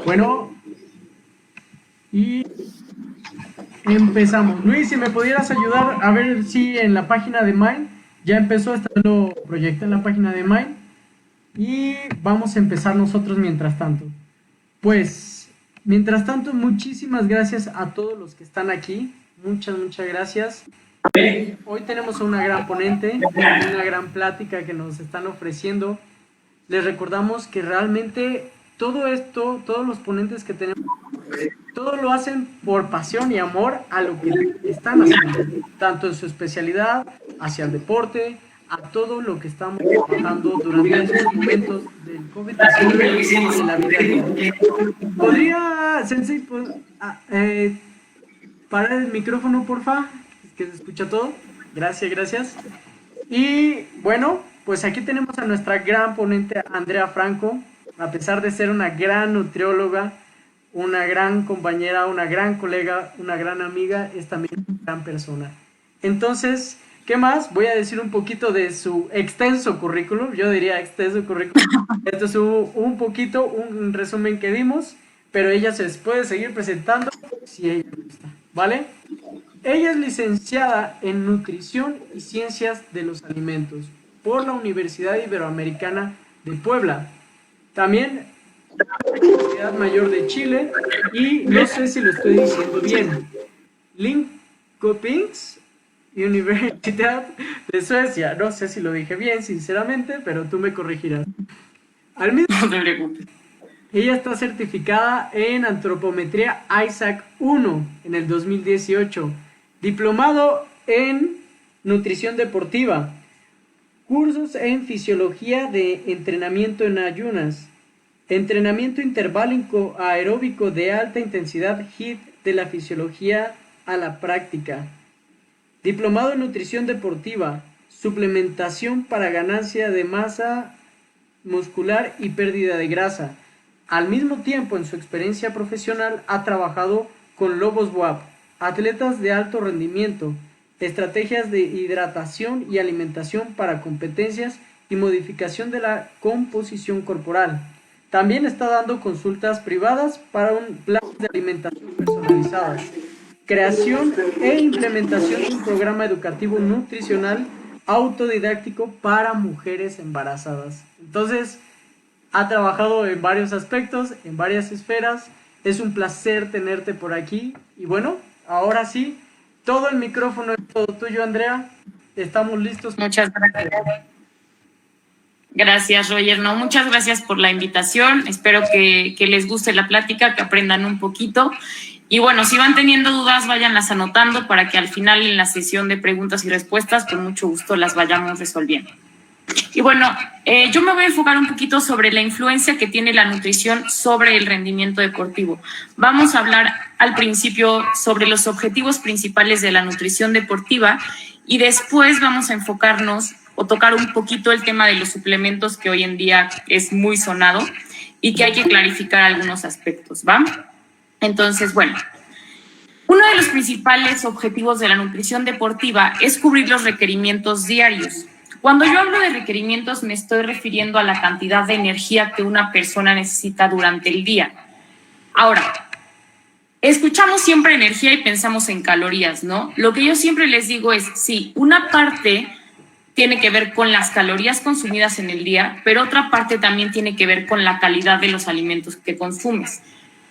Bueno, y empezamos. Luis, si me pudieras ayudar a ver si en la página de Mind ya empezó, lo proyecté en la página de Mind y vamos a empezar nosotros mientras tanto. Pues, mientras tanto, muchísimas gracias a todos los que están aquí. Muchas gracias. Hoy tenemos una gran ponente, una gran plática que nos están ofreciendo. Les recordamos que realmente todo esto, todos los ponentes que tenemos, todo lo hacen por pasión y amor a lo que están haciendo, tanto en su especialidad, hacia el deporte, a todo lo que estamos trabajando durante estos momentos del COVID-19 en la vida. ¿Podría, Sensei, parar el micrófono, porfa? Que se escucha todo. Gracias. Y bueno, pues aquí tenemos a nuestra gran ponente Andrea Franco. A pesar de ser una gran nutrióloga, una gran compañera, una gran colega, una gran amiga, es también una gran persona. Entonces, ¿qué más? Voy a decir un poquito de su extenso currículum. Yo diría extenso currículum. Esto es un resumen que dimos, pero ella se puede seguir presentando si ella gusta, ¿vale? Ella es licenciada en Nutrición y Ciencias de los Alimentos por la Universidad Iberoamericana de Puebla. También la Universidad Mayor de Chile y no sé si lo estoy diciendo bien, Linköpings Universidad de Suecia. No sé si lo dije bien, sinceramente, pero tú me corregirás. Al mismo tiempo, ella está certificada en Antropometría Isaac I en el 2018, diplomado en Nutrición Deportiva, cursos en Fisiología de Entrenamiento en Ayunas, entrenamiento interválico aeróbico de alta intensidad HIIT de la fisiología a la práctica, diplomado en Nutrición Deportiva, suplementación para ganancia de masa muscular y pérdida de grasa. Al mismo tiempo, en su experiencia profesional, ha trabajado con lobos WAP, atletas de alto rendimiento, estrategias de hidratación y alimentación para competencias y modificación de la composición corporal. También está dando consultas privadas para un plan de alimentación personalizadas, creación e implementación de un programa educativo nutricional autodidáctico para mujeres embarazadas. Entonces, ha trabajado en varios aspectos, en varias esferas. Es un placer tenerte por aquí. Y bueno, ahora sí, todo el micrófono es todo tuyo, Andrea. Estamos listos. Muchas gracias. Gracias, Roger. No, muchas gracias por la invitación. Espero que les guste la plática, que aprendan un poquito. Y bueno, si van teniendo dudas, váyanlas anotando para que al final en la sesión de preguntas y respuestas, con mucho gusto las vayamos resolviendo. Y bueno, yo me voy a enfocar un poquito sobre la influencia que tiene la nutrición sobre el rendimiento deportivo. Vamos a hablar al principio sobre los objetivos principales de la nutrición deportiva y después vamos a enfocarnos o tocar un poquito el tema de los suplementos, que hoy en día es muy sonado y que hay que clarificar algunos aspectos, ¿va? Entonces, bueno, uno de los principales objetivos de la nutrición deportiva es cubrir los requerimientos diarios. Cuando yo hablo de requerimientos, me estoy refiriendo a la cantidad de energía que una persona necesita durante el día. Ahora, escuchamos siempre energía y pensamos en calorías, ¿no? Lo que yo siempre les digo es, sí, una parte tiene que ver con las calorías consumidas en el día, pero otra parte también tiene que ver con la calidad de los alimentos que consumes.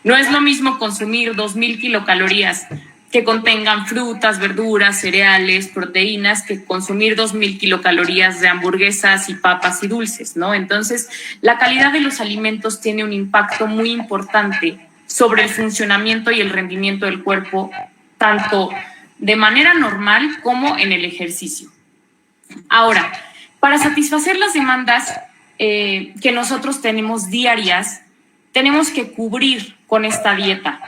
No es lo mismo consumir 2,000 kilocalorías que contengan frutas, verduras, cereales, proteínas, que consumir 2,000 kilocalorías de hamburguesas y papas y dulces, ¿no? Entonces, la calidad de los alimentos tiene un impacto muy importante sobre el funcionamiento y el rendimiento del cuerpo, tanto de manera normal como en el ejercicio. Ahora, para satisfacer las demandas que nosotros tenemos diarias, tenemos que cubrir con esta dieta.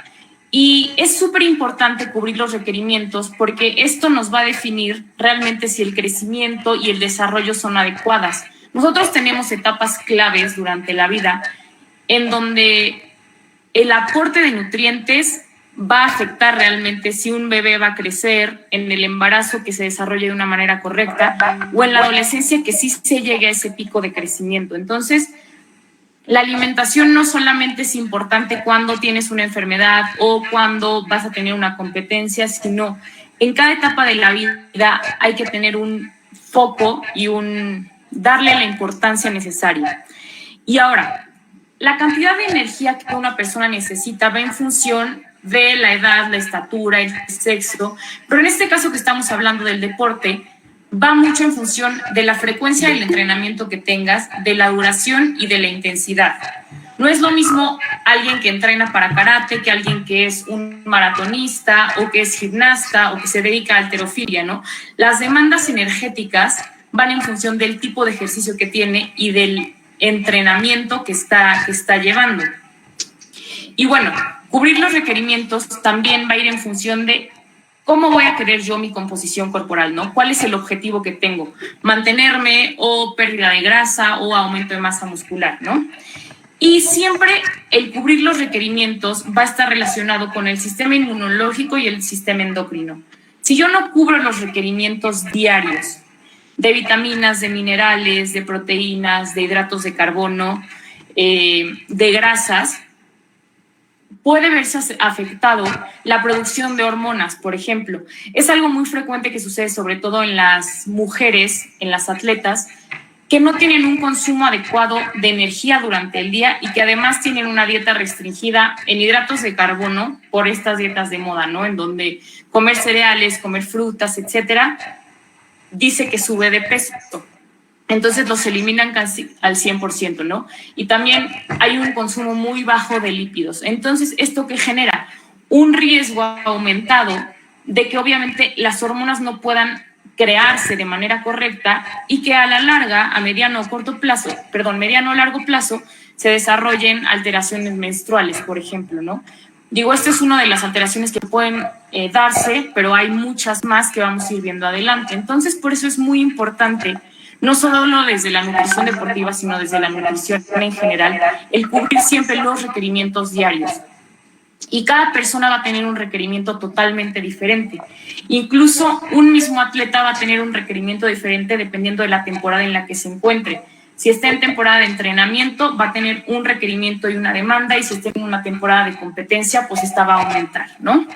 Y es súper importante cubrir los requerimientos porque esto nos va a definir realmente si el crecimiento y el desarrollo son adecuadas. Nosotros tenemos etapas claves durante la vida en donde el aporte de nutrientes va a afectar realmente si un bebé va a crecer, en el embarazo que se desarrolle de una manera correcta o en la adolescencia que sí se llegue a ese pico de crecimiento. Entonces, la alimentación no solamente es importante cuando tienes una enfermedad o cuando vas a tener una competencia, sino en cada etapa de la vida hay que tener un foco y darle la importancia necesaria. Y ahora, la cantidad de energía que una persona necesita va en función de la edad, la estatura, el sexo, pero en este caso que estamos hablando del deporte, va mucho en función de la frecuencia del entrenamiento que tengas, de la duración y de la intensidad. No es lo mismo alguien que entrena para karate que alguien que es un maratonista o que es gimnasta o que se dedica a halterofilia, ¿no? Las demandas energéticas van en función del tipo de ejercicio que tiene y del entrenamiento que está llevando. Y bueno, cubrir los requerimientos también va a ir en función de ¿cómo voy a querer yo mi composición corporal, no? ¿Cuál es el objetivo que tengo? ¿Mantenerme o pérdida de grasa o aumento de masa muscular, no? Y siempre el cubrir los requerimientos va a estar relacionado con el sistema inmunológico y el sistema endocrino. Si yo no cubro los requerimientos diarios de vitaminas, de minerales, de proteínas, de hidratos de carbono, de grasas, puede verse afectado la producción de hormonas, por ejemplo. Es algo muy frecuente que sucede sobre todo en las mujeres, en las atletas, que no tienen un consumo adecuado de energía durante el día y que además tienen una dieta restringida en hidratos de carbono por estas dietas de moda, ¿no? En donde comer cereales, comer frutas, etcétera, dice que sube de peso. Entonces los eliminan casi al 100%, ¿no? Y también hay un consumo muy bajo de lípidos. Entonces, ¿esto qué genera? Un riesgo aumentado de que obviamente las hormonas no puedan crearse de manera correcta y que a la larga, a mediano o largo plazo, se desarrollen alteraciones menstruales, por ejemplo, ¿no? Digo, esta es una de las alteraciones que pueden darse, pero hay muchas más que vamos a ir viendo adelante. Entonces, por eso es muy importante no solo desde la nutrición deportiva, sino desde la nutrición en general, el cubrir siempre los requerimientos diarios. Y cada persona va a tener un requerimiento totalmente diferente. Incluso un mismo atleta va a tener un requerimiento diferente dependiendo de la temporada en la que se encuentre. Si está en temporada de entrenamiento, va a tener un requerimiento y una demanda, y si está en una temporada de competencia, pues esta va a aumentar, ¿no?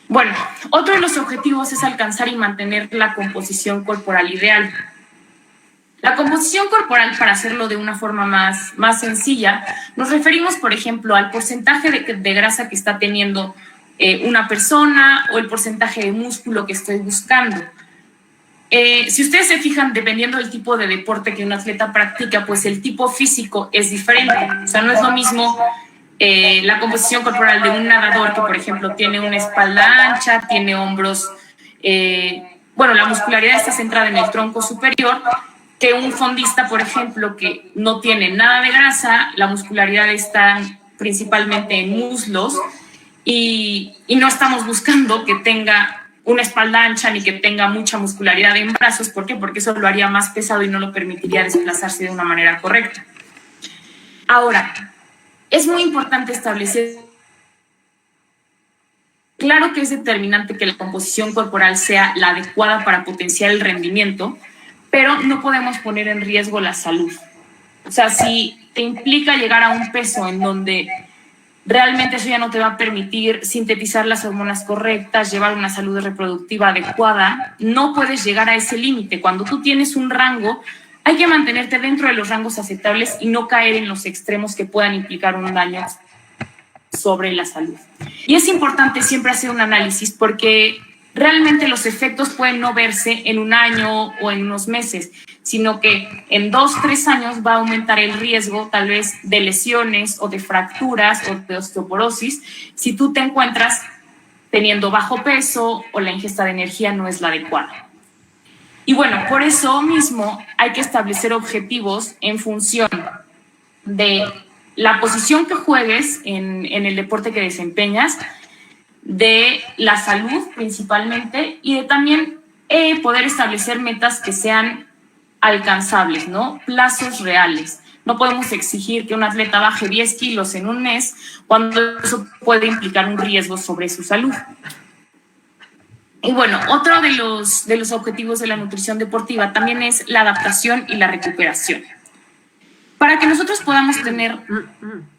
Bueno, otro de los objetivos es alcanzar y mantener la composición corporal ideal. La composición corporal, para hacerlo de una forma más sencilla, nos referimos, por ejemplo, al porcentaje de grasa que está teniendo una persona o el porcentaje de músculo que estoy buscando. Si ustedes se fijan, dependiendo del tipo de deporte que un atleta practica, pues el tipo físico es diferente. O sea, no es lo mismo la composición corporal de un nadador que, por ejemplo, tiene una espalda ancha, tiene hombros... la muscularidad está centrada en el tronco superior, que un fondista, por ejemplo, que no tiene nada de grasa, la muscularidad está principalmente en muslos y no estamos buscando que tenga una espalda ancha ni que tenga mucha muscularidad en brazos. ¿Por qué? Porque eso lo haría más pesado y no lo permitiría desplazarse de una manera correcta. Ahora, es muy importante establecer, claro que es determinante que la composición corporal sea la adecuada para potenciar el rendimiento, pero no podemos poner en riesgo la salud. O sea, si te implica llegar a un peso en donde realmente eso ya no te va a permitir sintetizar las hormonas correctas, llevar una salud reproductiva adecuada, no puedes llegar a ese límite. Cuando tú tienes un rango, hay que mantenerte dentro de los rangos aceptables y no caer en los extremos que puedan implicar un daño sobre la salud. Y es importante siempre hacer un análisis porque realmente los efectos pueden no verse en un año o en unos meses, sino que en 2-3 años va a aumentar el riesgo tal vez de lesiones o de fracturas o de osteoporosis si tú te encuentras teniendo bajo peso o la ingesta de energía no es la adecuada. Y bueno, por eso mismo hay que establecer objetivos en función de la posición que juegues en el deporte que desempeñas, de la salud principalmente y de también poder establecer metas que sean alcanzables, ¿no? Plazos reales. No podemos exigir que un atleta baje 10 kilos en un mes cuando eso puede implicar un riesgo sobre su salud. Y bueno, otro de los objetivos de la nutrición deportiva también es la adaptación y la recuperación. Para que nosotros podamos tener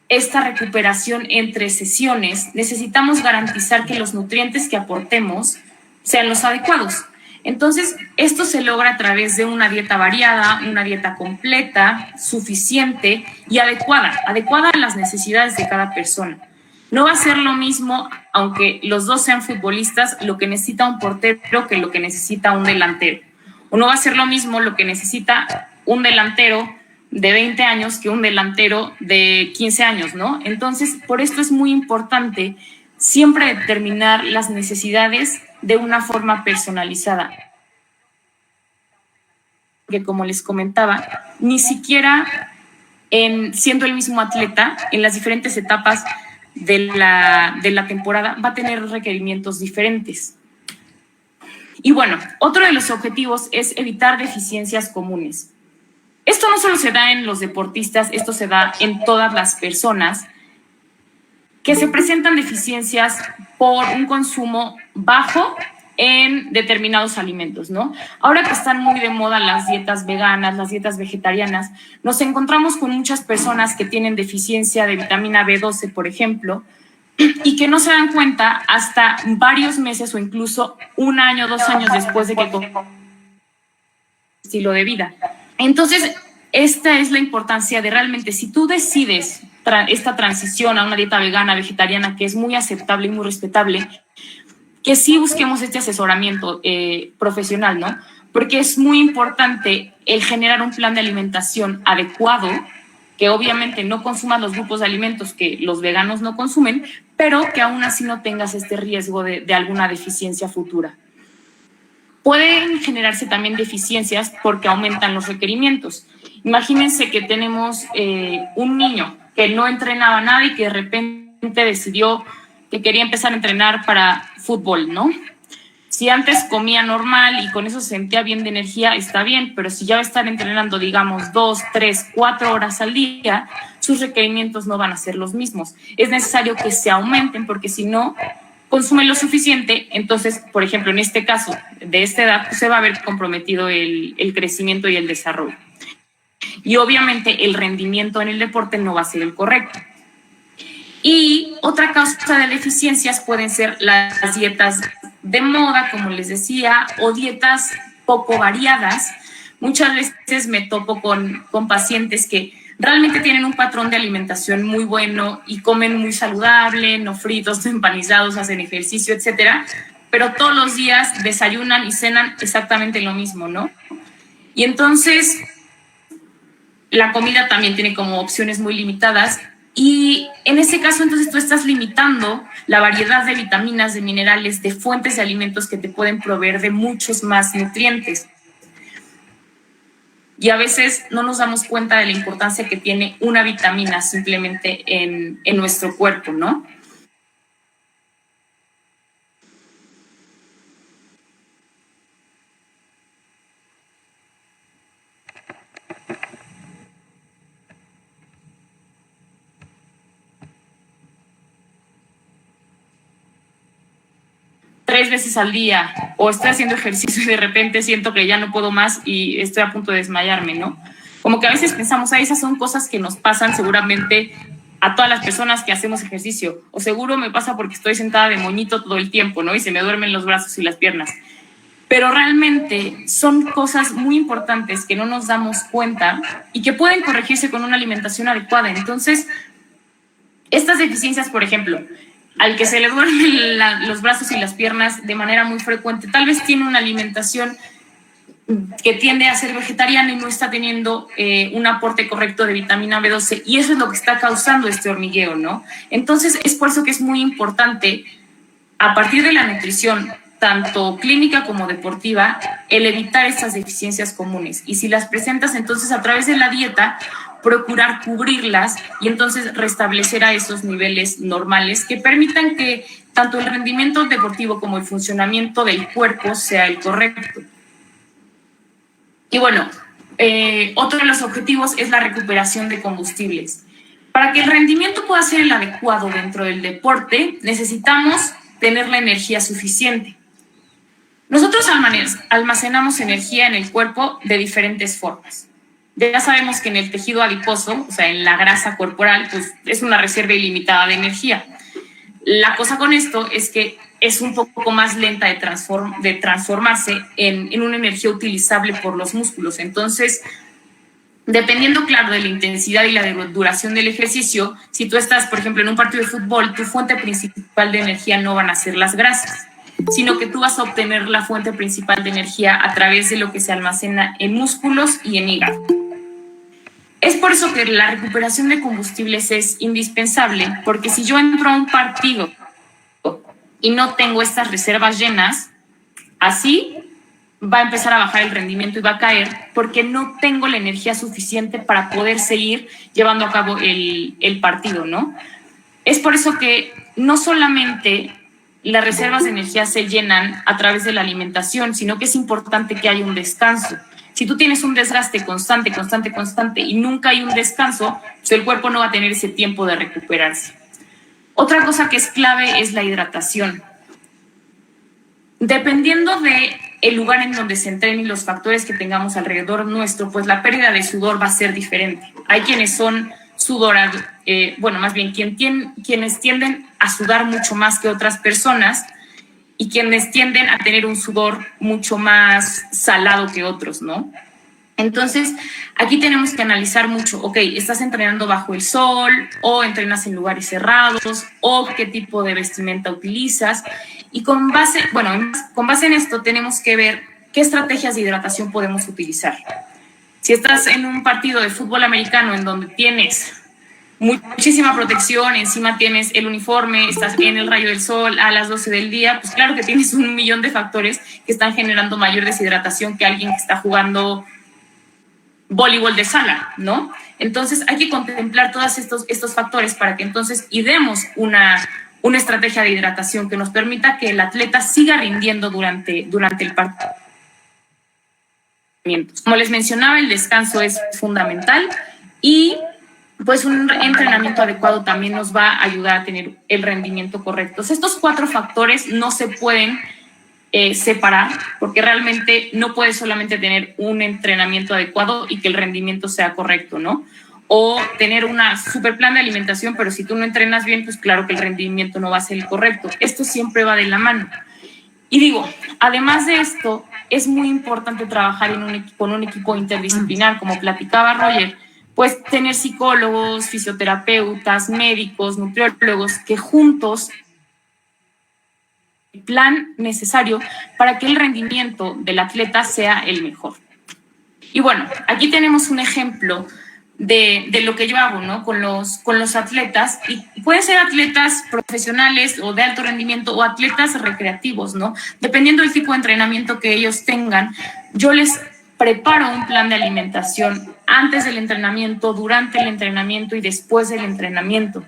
esta recuperación entre sesiones, necesitamos garantizar que los nutrientes que aportemos sean los adecuados. Entonces, esto se logra a través de una dieta variada, una dieta completa, suficiente y adecuada a las necesidades de cada persona. No va a ser lo mismo, aunque los dos sean futbolistas, lo que necesita un portero que lo que necesita un delantero. O no va a ser lo mismo lo que necesita un delantero de 20 años que un delantero de 15 años, ¿no? Entonces, por esto es muy importante siempre determinar las necesidades de una forma personalizada. Que como les comentaba, ni siquiera siendo el mismo atleta, en las diferentes etapas de la temporada va a tener requerimientos diferentes. Y bueno, otro de los objetivos es evitar deficiencias comunes. Esto no solo se da en los deportistas, esto se da en todas las personas que se presentan deficiencias por un consumo bajo en determinados alimentos, ¿no? Ahora que están muy de moda las dietas veganas, las dietas vegetarianas, nos encontramos con muchas personas que tienen deficiencia de vitamina B12, por ejemplo, y que no se dan cuenta hasta varios meses o incluso 1 año, 2 años después de que estilo de vida. Entonces, esta es la importancia de realmente, si tú decides esta transición a una dieta vegana, vegetariana, que es muy aceptable y muy respetable, que sí busquemos este asesoramiento profesional, ¿no? Porque es muy importante el generar un plan de alimentación adecuado, que obviamente no consumas los grupos de alimentos que los veganos no consumen, pero que aún así no tengas este riesgo de alguna deficiencia futura. Pueden generarse también deficiencias porque aumentan los requerimientos. Imagínense que tenemos un niño que no entrenaba nada y que de repente decidió que quería empezar a entrenar para fútbol, ¿no? Si antes comía normal y con eso se sentía bien de energía, está bien, pero si ya va a estar entrenando, digamos, 2, 3, 4 horas al día, sus requerimientos no van a ser los mismos. Es necesario que se aumenten porque si no consumen lo suficiente, entonces, por ejemplo, en este caso de esta edad, pues se va a ver comprometido el crecimiento y el desarrollo. Y obviamente el rendimiento en el deporte no va a ser el correcto. Y otra causa de deficiencias pueden ser las dietas de moda, como les decía, o dietas poco variadas. Muchas veces me topo con pacientes que realmente tienen un patrón de alimentación muy bueno y comen muy saludable, no fritos, no empanizados, hacen ejercicio, etcétera, pero todos los días desayunan y cenan exactamente lo mismo, ¿no? Y entonces la comida también tiene como opciones muy limitadas. Y en ese caso, entonces, tú estás limitando la variedad de vitaminas, de minerales, de fuentes de alimentos que te pueden proveer de muchos más nutrientes. Y a veces no nos damos cuenta de la importancia que tiene una vitamina simplemente en nuestro cuerpo, ¿no? Tres veces al día, o estoy haciendo ejercicio y de repente siento que ya no puedo más y estoy a punto de desmayarme, ¿no? Como que a veces pensamos, esas son cosas que nos pasan seguramente a todas las personas que hacemos ejercicio, o seguro me pasa porque estoy sentada de moñito todo el tiempo, ¿no? Y se me duermen los brazos y las piernas. Pero realmente son cosas muy importantes que no nos damos cuenta y que pueden corregirse con una alimentación adecuada. Entonces, estas deficiencias, por ejemplo, al que se le duermen los brazos y las piernas de manera muy frecuente, tal vez tiene una alimentación que tiende a ser vegetariana y no está teniendo un aporte correcto de vitamina B12, y eso es lo que está causando este hormigueo, ¿no? Entonces, es por eso que es muy importante, a partir de la nutrición, tanto clínica como deportiva, el evitar estas deficiencias comunes. Y si las presentas, entonces, a través de la dieta, procurar cubrirlas y entonces restablecer a esos niveles normales que permitan que tanto el rendimiento deportivo como el funcionamiento del cuerpo sea el correcto. Y bueno, otro de los objetivos es la recuperación de combustibles. Para que el rendimiento pueda ser el adecuado dentro del deporte, necesitamos tener la energía suficiente. Nosotros almacenamos energía en el cuerpo de diferentes formas. Ya sabemos que en el tejido adiposo, o sea, en la grasa corporal, pues es una reserva ilimitada de energía. La cosa con esto es que es un poco más lenta de transformarse en una energía utilizable por los músculos. Entonces, dependiendo, claro, de la intensidad y la duración del ejercicio, si tú estás, por ejemplo, en un partido de fútbol, tu fuente principal de energía no van a ser las grasas, sino que tú vas a obtener la fuente principal de energía a través de lo que se almacena en músculos y en hígado. Es por eso que la recuperación de combustibles es indispensable, porque si yo entro a un partido y no tengo estas reservas llenas, así va a empezar a bajar el rendimiento y va a caer porque no tengo la energía suficiente para poder seguir llevando a cabo el partido, ¿no? Es por eso que no solamente las reservas de energía se llenan a través de la alimentación, sino que es importante que haya un descanso. Si tú tienes un desgaste constante y nunca hay un descanso, pues el cuerpo no va a tener ese tiempo de recuperarse. Otra cosa que es clave es la hidratación. Dependiendo del lugar en donde se entrene y los factores que tengamos alrededor nuestro, pues la pérdida de sudor va a ser diferente. Hay quienes son quienes tienden a sudar mucho más que otras personas y quienes tienden a tener un sudor mucho más salado que otros, ¿no? Entonces, aquí tenemos que analizar mucho, ok, ¿estás entrenando bajo el sol o entrenas en lugares cerrados o qué tipo de vestimenta utilizas? Y con base en esto tenemos que ver qué estrategias de hidratación podemos utilizar. Si estás en un partido de fútbol americano en donde tienes muchísima protección, encima tienes el uniforme, estás en el rayo del sol a las 12 del día, pues claro que tienes 1.000.000 de factores que están generando mayor deshidratación que alguien que está jugando voleibol de sala, ¿no? Entonces hay que contemplar todos estos factores para que entonces demos una estrategia de hidratación que nos permita que el atleta siga rindiendo durante el partido. Como les mencionaba, el descanso es fundamental y pues un entrenamiento adecuado también nos va a ayudar a tener el rendimiento correcto. Estos 4 factores no se pueden separar, porque realmente no puedes solamente tener un entrenamiento adecuado y que el rendimiento sea correcto, ¿no? O tener una super plan de alimentación, pero si tú no entrenas bien, pues claro que el rendimiento no va a ser el correcto. Esto siempre va de la mano. Y digo, además de esto, es muy importante trabajar con un equipo interdisciplinar, como platicaba Roger, pues tener psicólogos, fisioterapeutas, médicos, nutriólogos, que juntos el plan necesario para que el rendimiento del atleta sea el mejor. Y bueno, aquí tenemos un ejemplo de lo que yo hago, ¿no? Con los atletas, y pueden ser atletas profesionales o de alto rendimiento o atletas recreativos, ¿no? Dependiendo del tipo de entrenamiento que ellos tengan, yo les preparo un plan de alimentación antes del entrenamiento, durante el entrenamiento y después del entrenamiento.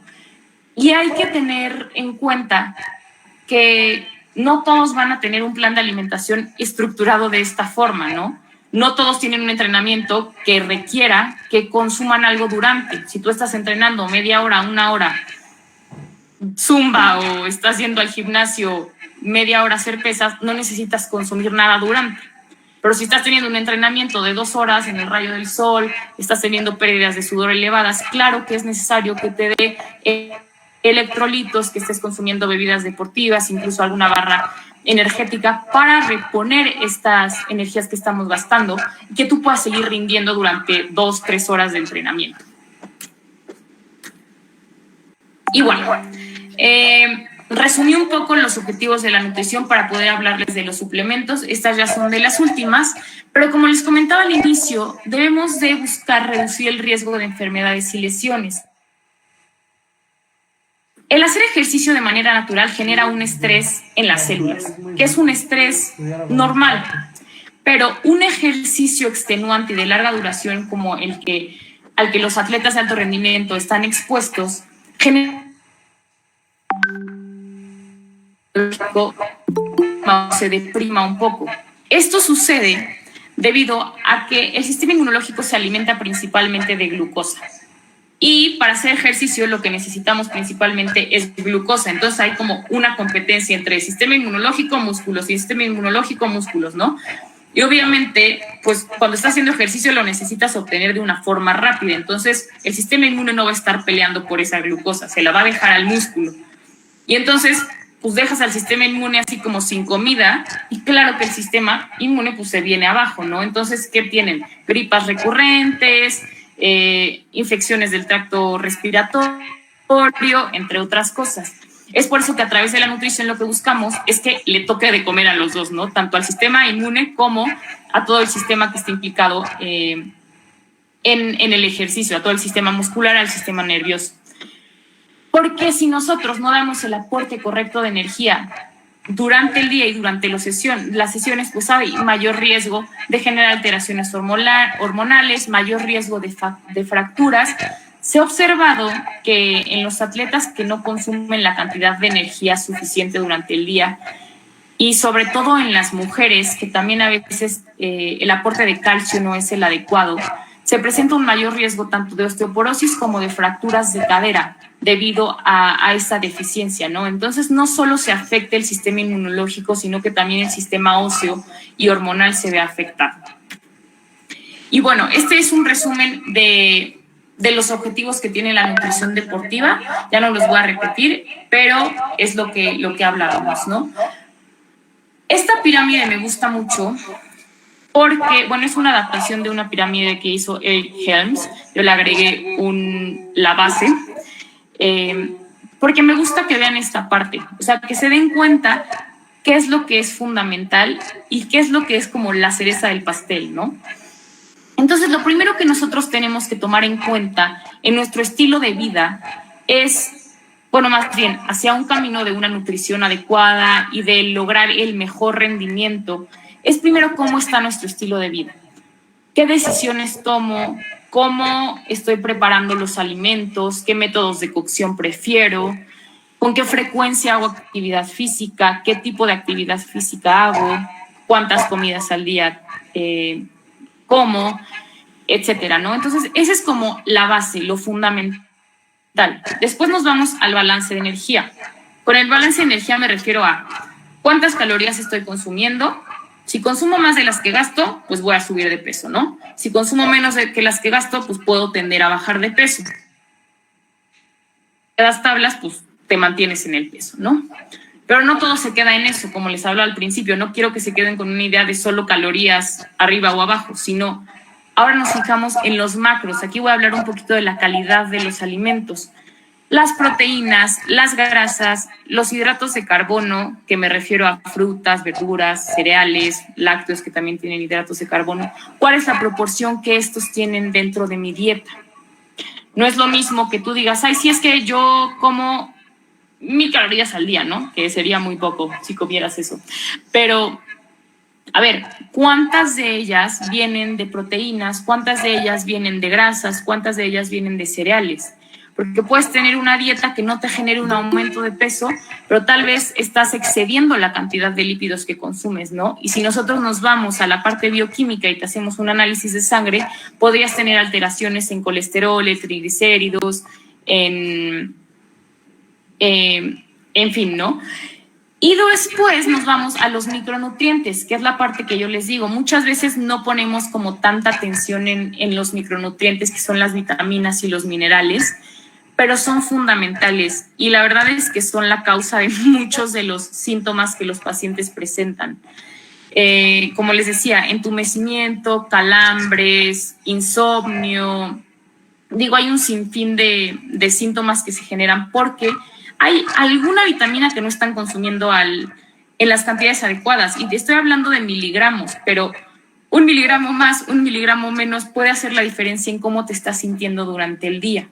Y hay que tener en cuenta que no todos van a tener un plan de alimentación estructurado de esta forma, ¿no? No todos tienen un entrenamiento que requiera que consuman algo durante. Si tú estás entrenando media hora, 1 hora, zumba, o estás yendo al gimnasio media hora a hacer pesas, no necesitas consumir nada durante. Pero si estás teniendo un entrenamiento de 2 horas en el rayo del sol, estás teniendo pérdidas de sudor elevadas, claro que es necesario que te dé electrolitos, que estés consumiendo bebidas deportivas, incluso alguna barra energética para reponer estas energías que estamos gastando y que tú puedas seguir rindiendo durante 2-3 horas de entrenamiento. Y bueno, resumí un poco los objetivos de la nutrición para poder hablarles de los suplementos. Estas ya son de las últimas, pero como les comentaba al inicio, debemos de buscar reducir el riesgo de enfermedades y lesiones. El hacer ejercicio de manera natural genera un estrés en las células, que es un estrés normal, pero un ejercicio extenuante y de larga duración como al que los atletas de alto rendimiento están expuestos, genera se deprima un poco. Esto sucede debido a que el sistema inmunológico se alimenta principalmente de glucosa. Y para hacer ejercicio lo que necesitamos principalmente es glucosa. Entonces hay como una competencia entre el sistema inmunológico, músculos y el sistema inmunológico, músculos, ¿no? Y obviamente, pues cuando estás haciendo ejercicio lo necesitas obtener de una forma rápida. Entonces, el sistema inmune no va a estar peleando por esa glucosa, se la va a dejar al músculo. Y entonces, pues dejas al sistema inmune así como sin comida y claro que el sistema inmune pues se viene abajo, ¿no? Entonces, ¿qué tienen? Gripas recurrentes, infecciones del tracto respiratorio, entre otras cosas. Es por eso que a través de la nutrición lo que buscamos es que le toque de comer a los dos, ¿no? Tanto al sistema inmune como a todo el sistema que está implicado en el ejercicio, a todo el sistema muscular, al sistema nervioso. Porque si nosotros no damos el aporte correcto de energía durante el día y durante las sesiones, pues hay mayor riesgo de generar alteraciones hormonales, mayor riesgo de fracturas. Se ha observado que en los atletas que no consumen la cantidad de energía suficiente durante el día y sobre todo en las mujeres, que también a veces el aporte de calcio no es el adecuado, se presenta un mayor riesgo tanto de osteoporosis como de fracturas de cadera debido a esa deficiencia, ¿no? Entonces no solo se afecta el sistema inmunológico, sino que también el sistema óseo y hormonal se ve afectado. Y bueno, este es un resumen de los objetivos que tiene la nutrición deportiva. Ya no los voy a repetir, pero es lo que hablábamos, ¿no? Esta pirámide me gusta mucho porque, bueno, es una adaptación de una pirámide que hizo Eric Helms. Yo le agregué la base, porque me gusta que vean esta parte, o sea, que se den cuenta qué es lo que es fundamental y qué es lo que es como la cereza del pastel, ¿no? Entonces, lo primero que nosotros tenemos que tomar en cuenta en nuestro estilo de vida es, bueno, más bien, hacia un camino de una nutrición adecuada y de lograr el mejor rendimiento, es primero cómo está nuestro estilo de vida. ¿Qué decisiones tomo? ¿Cómo estoy preparando los alimentos? ¿Qué métodos de cocción prefiero? ¿Con qué frecuencia hago actividad física? ¿Qué tipo de actividad física hago? ¿Cuántas comidas al día como? Etcétera, ¿no? Entonces, esa es como la base, lo fundamental. Después nos vamos al balance de energía. Con el balance de energía me refiero a cuántas calorías estoy consumiendo. Si consumo más de las que gasto, pues voy a subir de peso, ¿no? Si consumo menos que las que gasto, pues puedo tender a bajar de peso. Las tablas, pues te mantienes en el peso, ¿no? Pero no todo se queda en eso, como les hablo al principio. No quiero que se queden con una idea de solo calorías arriba o abajo, sino ahora nos fijamos en los macros. Aquí voy a hablar un poquito de la calidad de los alimentos. Las proteínas, las grasas, los hidratos de carbono, que me refiero a frutas, verduras, cereales, lácteos que también tienen hidratos de carbono. ¿Cuál es la proporción que estos tienen dentro de mi dieta? No es lo mismo que tú digas, ay, si es que yo como 1000 calorías al día, ¿no? Que sería muy poco si comieras eso. Pero, a ver, ¿cuántas de ellas vienen de proteínas? ¿Cuántas de ellas vienen de grasas? ¿Cuántas de ellas vienen de cereales? Porque puedes tener una dieta que no te genere un aumento de peso, pero tal vez estás excediendo la cantidad de lípidos que consumes, ¿no? Y si nosotros nos vamos a la parte bioquímica y te hacemos un análisis de sangre, podrías tener alteraciones en colesterol, en triglicéridos, en fin, ¿no? Y después nos vamos a los micronutrientes, que es la parte que yo les digo. Muchas veces no ponemos como tanta atención en los micronutrientes, que son las vitaminas y los minerales, pero son fundamentales y la verdad es que son la causa de muchos de los síntomas que los pacientes presentan. Como les decía, entumecimiento, calambres, insomnio. Digo, hay un sinfín de síntomas que se generan porque hay alguna vitamina que no están consumiendo en las cantidades adecuadas. Y te estoy hablando de miligramos, pero 1 miligramo más, 1 miligramo menos puede hacer la diferencia en cómo te estás sintiendo durante el día.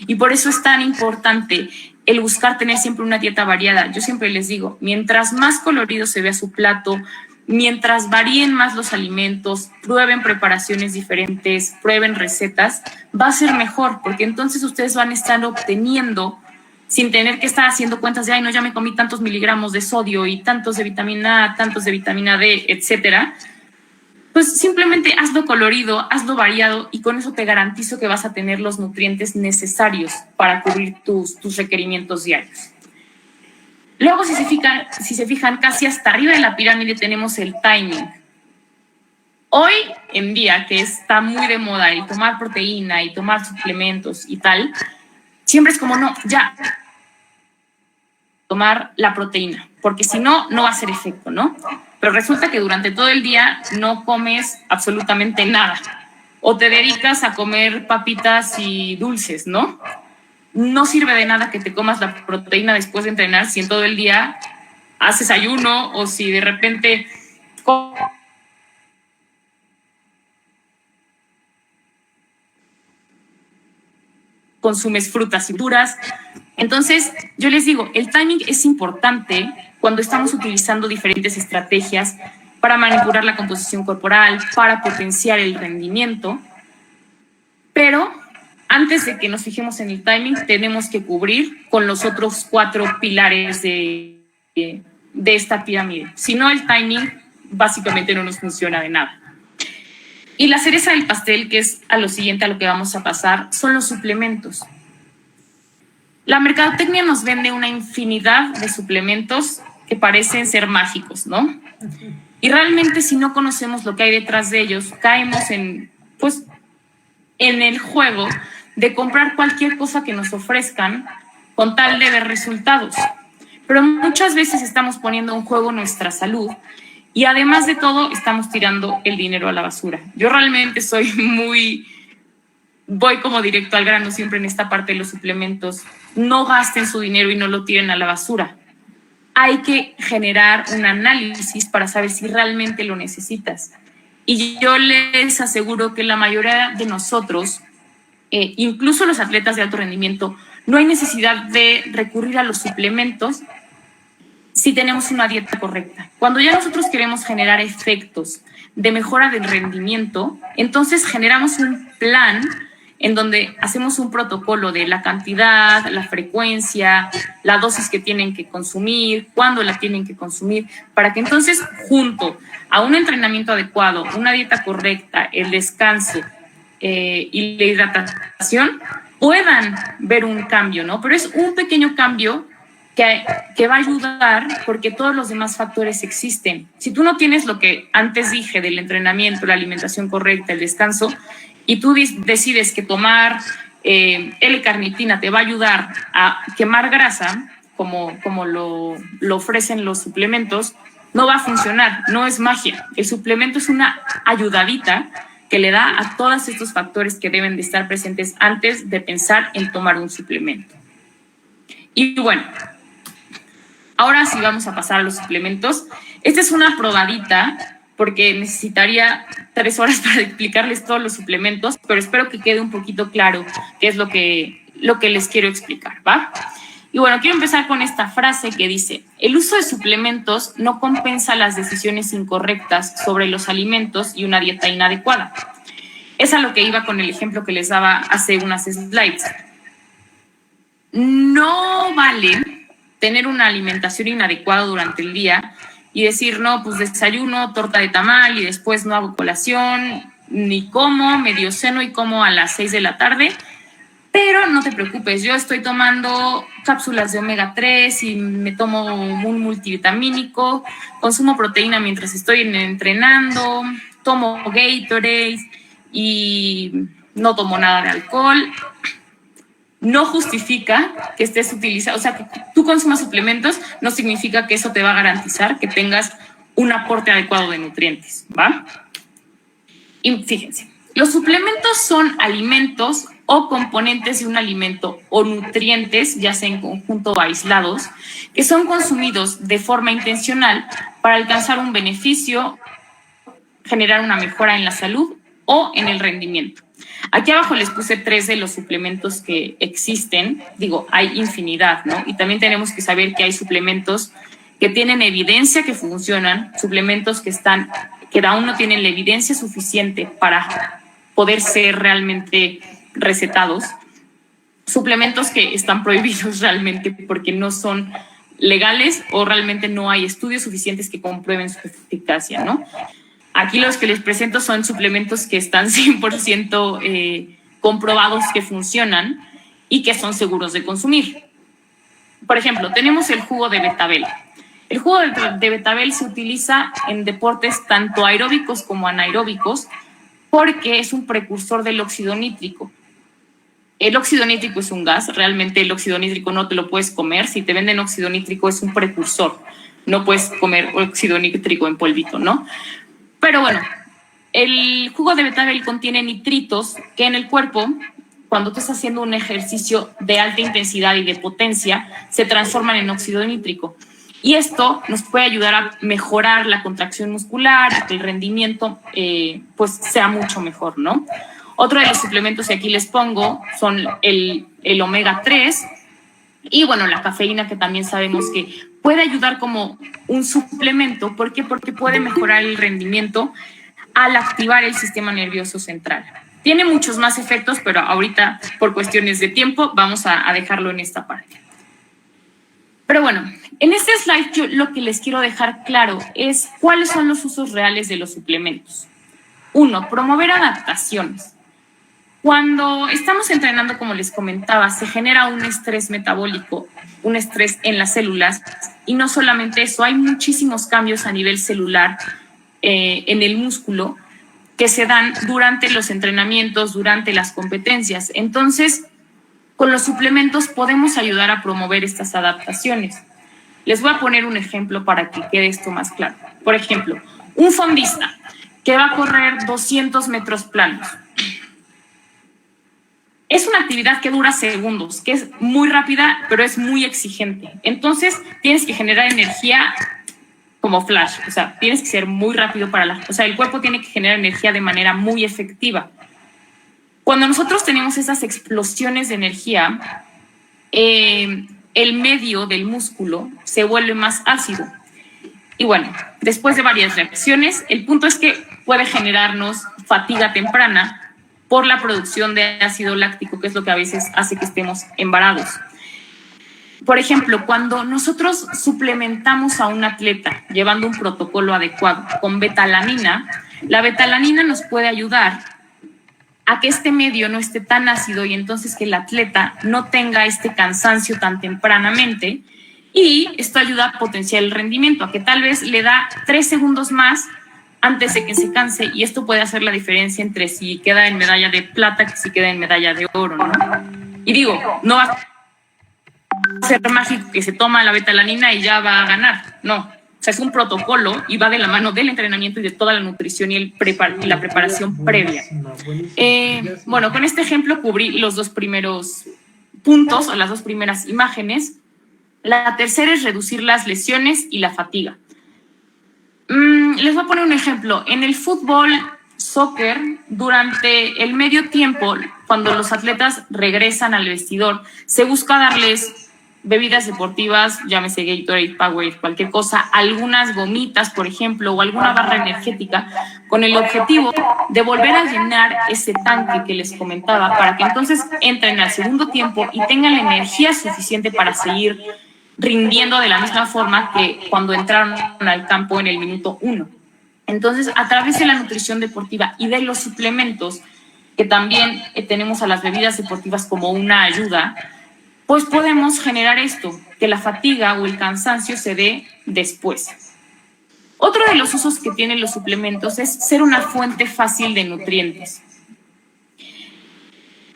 Y por eso es tan importante el buscar tener siempre una dieta variada. Yo siempre les digo, mientras más colorido se vea su plato, mientras varíen más los alimentos, prueben preparaciones diferentes, prueben recetas, va a ser mejor, porque entonces ustedes van a estar obteniendo, sin tener que estar haciendo cuentas de, ay, no, ya me comí tantos miligramos de sodio y tantos de vitamina A, tantos de vitamina D, etcétera. Pues simplemente hazlo colorido, hazlo variado y con eso te garantizo que vas a tener los nutrientes necesarios para cubrir tus requerimientos diarios. Luego, si se fijan, casi hasta arriba de la pirámide tenemos el timing. Hoy en día, que está muy de moda el tomar proteína y tomar suplementos y tal, siempre es como, no, ya, tomar la proteína, porque si no, no va a hacer efecto, ¿no? Pero resulta que durante todo el día no comes absolutamente nada, o te dedicas a comer papitas y dulces, ¿no? No sirve de nada que te comas la proteína después de entrenar si en todo el día haces ayuno o si de repente consumes frutas y verduras. Entonces, yo les digo, el timing es importante cuando estamos utilizando diferentes estrategias para manipular la composición corporal, para potenciar el rendimiento, pero antes de que nos fijemos en el timing, tenemos que cubrir con los otros 4 pilares de esta pirámide. Si no, el timing básicamente no nos funciona de nada. Y la cereza del pastel, que es a lo siguiente a lo que vamos a pasar, son los suplementos. La mercadotecnia nos vende una infinidad de suplementos que parecen ser mágicos, ¿no? Y realmente si no conocemos lo que hay detrás de ellos, caemos en el juego de comprar cualquier cosa que nos ofrezcan con tal de ver resultados. Pero muchas veces estamos poniendo en juego nuestra salud y además de todo estamos tirando el dinero a la basura. Yo realmente voy como directo al grano siempre en esta parte de los suplementos. No gasten su dinero y no lo tiren a la basura. Hay que generar un análisis para saber si realmente lo necesitas. Y yo les aseguro que la mayoría de nosotros, incluso los atletas de alto rendimiento, no hay necesidad de recurrir a los suplementos si tenemos una dieta correcta. Cuando ya nosotros queremos generar efectos de mejora del rendimiento, entonces generamos un plan en donde hacemos un protocolo de la cantidad, la frecuencia, la dosis que tienen que consumir, cuándo la tienen que consumir, para que entonces junto a un entrenamiento adecuado, una dieta correcta, el descanso y la hidratación, puedan ver un cambio, ¿no? Pero es un pequeño cambio que va a ayudar porque todos los demás factores existen. Si tú no tienes lo que antes dije del entrenamiento, la alimentación correcta, el descanso, y tú decides que tomar L-carnitina te va a ayudar a quemar grasa, como lo ofrecen los suplementos, no va a funcionar, no es magia. El suplemento es una ayudadita que le da a todos estos factores que deben de estar presentes antes de pensar en tomar un suplemento. Y bueno, ahora sí vamos a pasar a los suplementos. Esta es una probadita porque necesitaría 3 horas para explicarles todos los suplementos, pero espero que quede un poquito claro qué es lo que les quiero explicar, ¿va? Y bueno, quiero empezar con esta frase que dice: el uso de suplementos no compensa las decisiones incorrectas sobre los alimentos y una dieta inadecuada. Es a lo que iba con el ejemplo que les daba hace unas slides. No vale tener una alimentación inadecuada durante el día y decir, no, pues desayuno torta de tamal y después no hago colación, ni como, medio ceno y como a las 6 de la tarde. Pero no te preocupes, yo estoy tomando cápsulas de omega 3 y me tomo un multivitamínico, consumo proteína mientras estoy entrenando, tomo Gatorade y no tomo nada de alcohol. No justifica que estés utilizando, o sea, que tú consumas suplementos no significa que eso te va a garantizar que tengas un aporte adecuado de nutrientes, ¿va? Y fíjense, los suplementos son alimentos o componentes de un alimento o nutrientes, ya sea en conjunto o aislados, que son consumidos de forma intencional para alcanzar un beneficio, generar una mejora en la salud o en el rendimiento. Aquí abajo les puse 3 de los suplementos que existen. Digo, hay infinidad, ¿no? Y también tenemos que saber que hay suplementos que tienen evidencia que funcionan, suplementos que aún no tienen la evidencia suficiente para poder ser realmente recetados, suplementos que están prohibidos realmente porque no son legales o realmente no hay estudios suficientes que comprueben su eficacia, ¿no? Aquí los que les presento son suplementos que están 100% comprobados que funcionan y que son seguros de consumir. Por ejemplo, tenemos el jugo de betabel. El jugo de betabel se utiliza en deportes tanto aeróbicos como anaeróbicos porque es un precursor del óxido nítrico. El óxido nítrico es un gas, realmente el óxido nítrico no te lo puedes comer. Si te venden óxido nítrico es un precursor, no puedes comer óxido nítrico en polvito, ¿no? Pero bueno, el jugo de betabel contiene nitritos que en el cuerpo, cuando tú estás haciendo un ejercicio de alta intensidad y de potencia, se transforman en óxido nítrico. Y esto nos puede ayudar a mejorar la contracción muscular, a que el rendimiento pues sea mucho mejor, ¿no? Otro de los suplementos que aquí les pongo son el omega 3 y, bueno, la cafeína, que también sabemos que puede ayudar como un suplemento. ¿Por qué? Porque puede mejorar el rendimiento al activar el sistema nervioso central. Tiene muchos más efectos, pero ahorita, por cuestiones de tiempo, vamos a dejarlo en esta parte. Pero bueno, en este slide yo lo que les quiero dejar claro es cuáles son los usos reales de los suplementos. 1, promover adaptaciones. Cuando estamos entrenando, como les comentaba, se genera un estrés metabólico, un estrés en las células, y no solamente eso, hay muchísimos cambios a nivel celular en el músculo que se dan durante los entrenamientos, durante las competencias. Entonces, con los suplementos podemos ayudar a promover estas adaptaciones. Les voy a poner un ejemplo para que quede esto más claro. Por ejemplo, un fondista que va a correr 200 metros planos. Es una actividad que dura segundos, que es muy rápida, pero es muy exigente. Entonces, tienes que generar energía como flash. O sea, tienes que ser muy rápido el cuerpo tiene que generar energía de manera muy efectiva. Cuando nosotros tenemos esas explosiones de energía, el medio del músculo se vuelve más ácido. Y bueno, después de varias reacciones, el punto es que puede generarnos fatiga temprana por la producción de ácido láctico, que es lo que a veces hace que estemos embarados. Por ejemplo, cuando nosotros suplementamos a un atleta llevando un protocolo adecuado con betalanina, la betalanina nos puede ayudar a que este medio no esté tan ácido y entonces que el atleta no tenga este cansancio tan tempranamente, y esto ayuda a potenciar el rendimiento, a que tal vez le da 3 segundos más antes de que se canse, y esto puede hacer la diferencia entre si queda en medalla de plata que si queda en medalla de oro, ¿no? Y digo, no va a ser mágico que se toma la betalanina y ya va a ganar, no. O sea, es un protocolo y va de la mano del entrenamiento y de toda la nutrición y la preparación previa. Bueno, con este ejemplo cubrí los 2 primeros puntos o las 2 primeras imágenes. La tercera es reducir las lesiones y la fatiga. Les voy a poner un ejemplo. En el fútbol, soccer, durante el medio tiempo, cuando los atletas regresan al vestidor, se busca darles bebidas deportivas, llámese Gatorade, Powerade, cualquier cosa, algunas gomitas, por ejemplo, o alguna barra energética, con el objetivo de volver a llenar ese tanque que les comentaba, para que entonces entren al segundo tiempo y tengan la energía suficiente para seguir rindiendo de la misma forma que cuando entraron al campo en el minuto 1. Entonces, a través de la nutrición deportiva y de los suplementos, que también tenemos a las bebidas deportivas como una ayuda, pues podemos generar esto, que la fatiga o el cansancio se dé después. Otro de los usos que tienen los suplementos es ser una fuente fácil de nutrientes.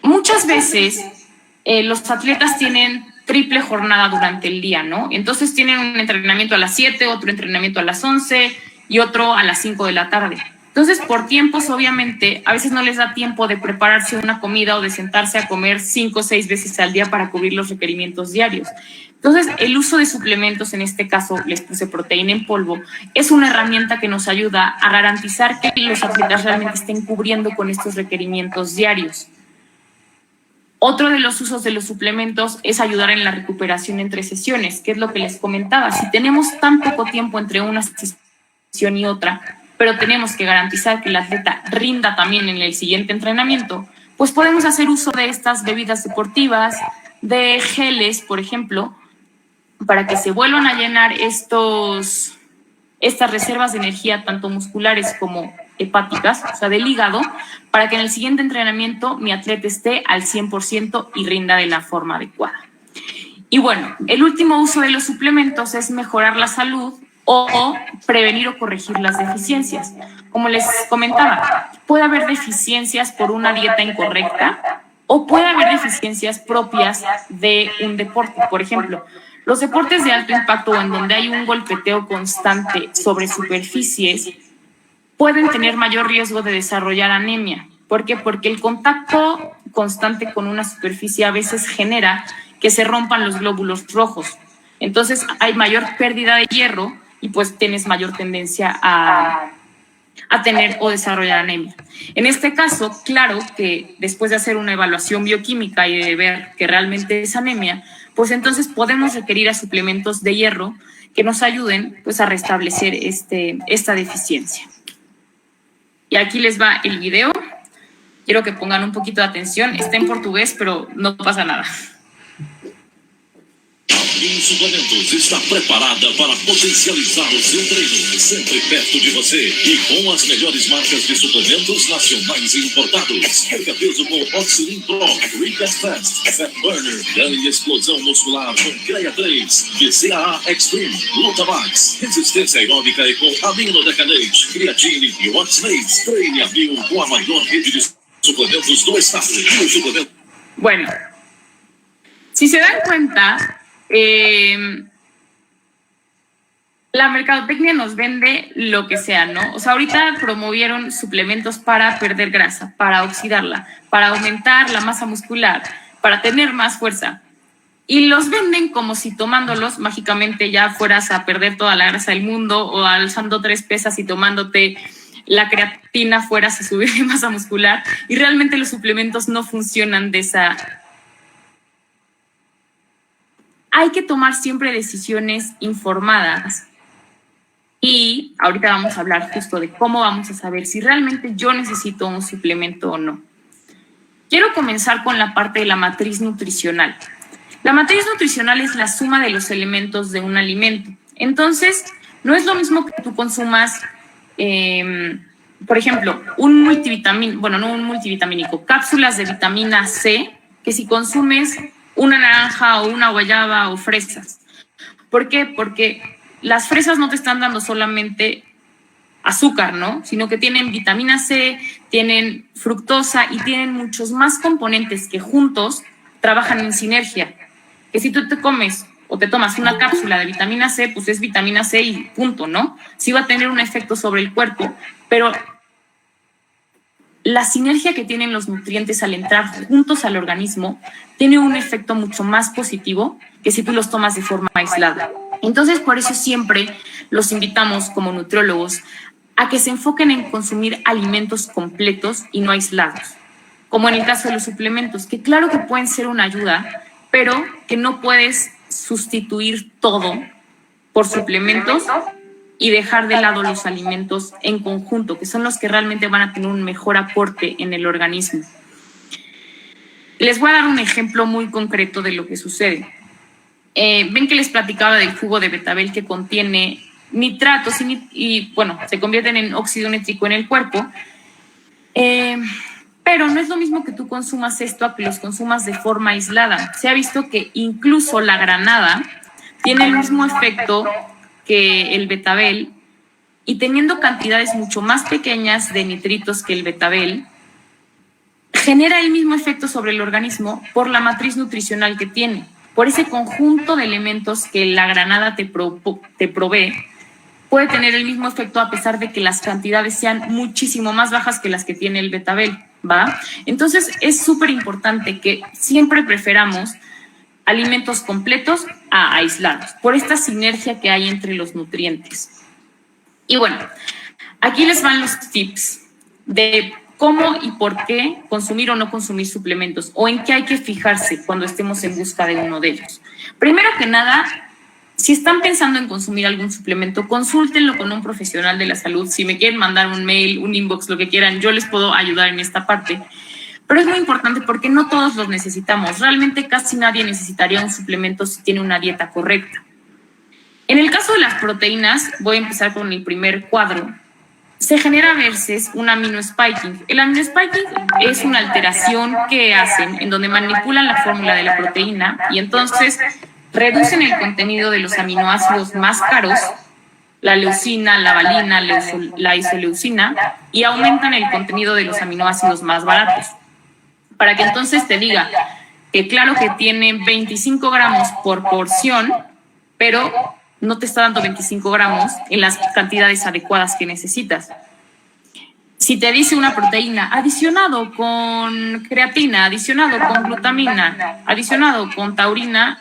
Muchas veces los atletas tienen triple jornada durante el día, ¿no? Entonces tienen un entrenamiento a las 7, otro entrenamiento a las 11 y otro a las 5 de la tarde. Entonces, por tiempos, obviamente, a veces no les da tiempo de prepararse una comida o de sentarse a comer 5 o 6 veces al día para cubrir los requerimientos diarios. Entonces, el uso de suplementos, en este caso les puse proteína en polvo, es una herramienta que nos ayuda a garantizar que los atletas realmente estén cubriendo con estos requerimientos diarios. Otro de los usos de los suplementos es ayudar en la recuperación entre sesiones, que es lo que les comentaba. Si tenemos tan poco tiempo entre una sesión y otra, pero tenemos que garantizar que el atleta rinda también en el siguiente entrenamiento, pues podemos hacer uso de estas bebidas deportivas, de geles, por ejemplo, para que se vuelvan a llenar estas reservas de energía, tanto musculares como hepáticas, o sea, del hígado, para que en el siguiente entrenamiento mi atleta esté al 100% y rinda de la forma adecuada. Y bueno, el último uso de los suplementos es mejorar la salud o prevenir o corregir las deficiencias. Como les comentaba, puede haber deficiencias por una dieta incorrecta o puede haber deficiencias propias de un deporte. Por ejemplo, los deportes de alto impacto o en donde hay un golpeteo constante sobre superficies pueden tener mayor riesgo de desarrollar anemia. ¿Por qué? Porque el contacto constante con una superficie a veces genera que se rompan los glóbulos rojos. Entonces hay mayor pérdida de hierro y pues tienes mayor tendencia a tener o desarrollar anemia. En este caso, claro que después de hacer una evaluación bioquímica y de ver que realmente es anemia, pues entonces podemos requerir a suplementos de hierro que nos ayuden pues a restablecer esta deficiencia. Y aquí les va el video. Quiero que pongan un poquito de atención. Está en portugués, pero no pasa nada. Ambien Suplementos está preparada para potencializar o seu treino, sempre perto de você e com as melhores marcas de suplementos nacionais e importados. Perca peso com Oxilin Pro, Recast Fast, Fat Burner, ganhe explosão muscular com Creia 3, BCAA Extreme, Lutamax, resistência aeróbica e com aminodecanate, creatine e Oxmates. Treine a mil com a maior rede de suplementos do estado. Bueno, si se dan cuenta, la mercadotecnia nos vende lo que sea, ¿no? O sea, ahorita promovieron suplementos para perder grasa, para oxidarla, para aumentar la masa muscular, para tener más fuerza. Y los venden como si tomándolos mágicamente ya fueras a perder toda la grasa del mundo, o alzando 3 pesas y tomándote la creatina fueras a subir de masa muscular. Y realmente los suplementos no funcionan de esa. Hay que tomar siempre decisiones informadas y ahorita vamos a hablar justo de cómo vamos a saber si realmente yo necesito un suplemento o no. Quiero comenzar con la parte de la matriz nutricional. La matriz nutricional es la suma de los elementos de un alimento. Entonces, no es lo mismo que tú consumas, por ejemplo, un multivitamínico, cápsulas de vitamina C, que si consumes una naranja o una guayaba o fresas. ¿Por qué? Porque las fresas no te están dando solamente azúcar, ¿no? Sino que tienen vitamina C, tienen fructosa y tienen muchos más componentes que juntos trabajan en sinergia. Que si tú te comes o te tomas una cápsula de vitamina C, pues es vitamina C y punto, ¿no? Sí va a tener un efecto sobre el cuerpo, pero la sinergia que tienen los nutrientes al entrar juntos al organismo tiene un efecto mucho más positivo que si tú los tomas de forma aislada. Entonces, por eso siempre los invitamos como nutriólogos a que se enfoquen en consumir alimentos completos y no aislados, como en el caso de los suplementos, que claro que pueden ser una ayuda, pero que no puedes sustituir todo por suplementos y dejar de lado los alimentos en conjunto, que son los que realmente van a tener un mejor aporte en el organismo. Les voy a dar un ejemplo muy concreto de lo que sucede. Ven que les platicaba del jugo de betabel que contiene nitratos y bueno, se convierten en óxido nítrico en el cuerpo, pero no es lo mismo que tú consumas esto a que los consumas de forma aislada. Se ha visto que incluso la granada tiene el mismo efecto que el betabel y teniendo cantidades mucho más pequeñas de nitritos que el betabel, genera el mismo efecto sobre el organismo por la matriz nutricional que tiene, por ese conjunto de elementos que la granada te provee. Puede tener el mismo efecto a pesar de que las cantidades sean muchísimo más bajas que las que tiene el betabel, ¿va? Entonces es súper importante que siempre preferamos alimentos completos a aislados, por esta sinergia que hay entre los nutrientes. Y bueno, aquí les van los tips de cómo y por qué consumir o no consumir suplementos, o en qué hay que fijarse cuando estemos en busca de uno de ellos. Primero que nada, si están pensando en consumir algún suplemento, consúltenlo con un profesional de la salud. Si me quieren mandar un mail, un inbox, lo que quieran, yo les puedo ayudar en esta parte. Pero es muy importante porque no todos los necesitamos. Realmente casi nadie necesitaría un suplemento si tiene una dieta correcta. En el caso de las proteínas, voy a empezar con el primer cuadro. Se genera a veces un aminospiking. El aminospiking es una alteración que hacen en donde manipulan la fórmula de la proteína y entonces reducen el contenido de los aminoácidos más caros, la leucina, la valina, la isoleucina, y aumentan el contenido de los aminoácidos más baratos. Para que entonces te diga que claro que tiene 25 gramos por porción, pero no te está dando 25 gramos en las cantidades adecuadas que necesitas. Si te dice una proteína adicionado con creatina, adicionado con glutamina, adicionado con taurina,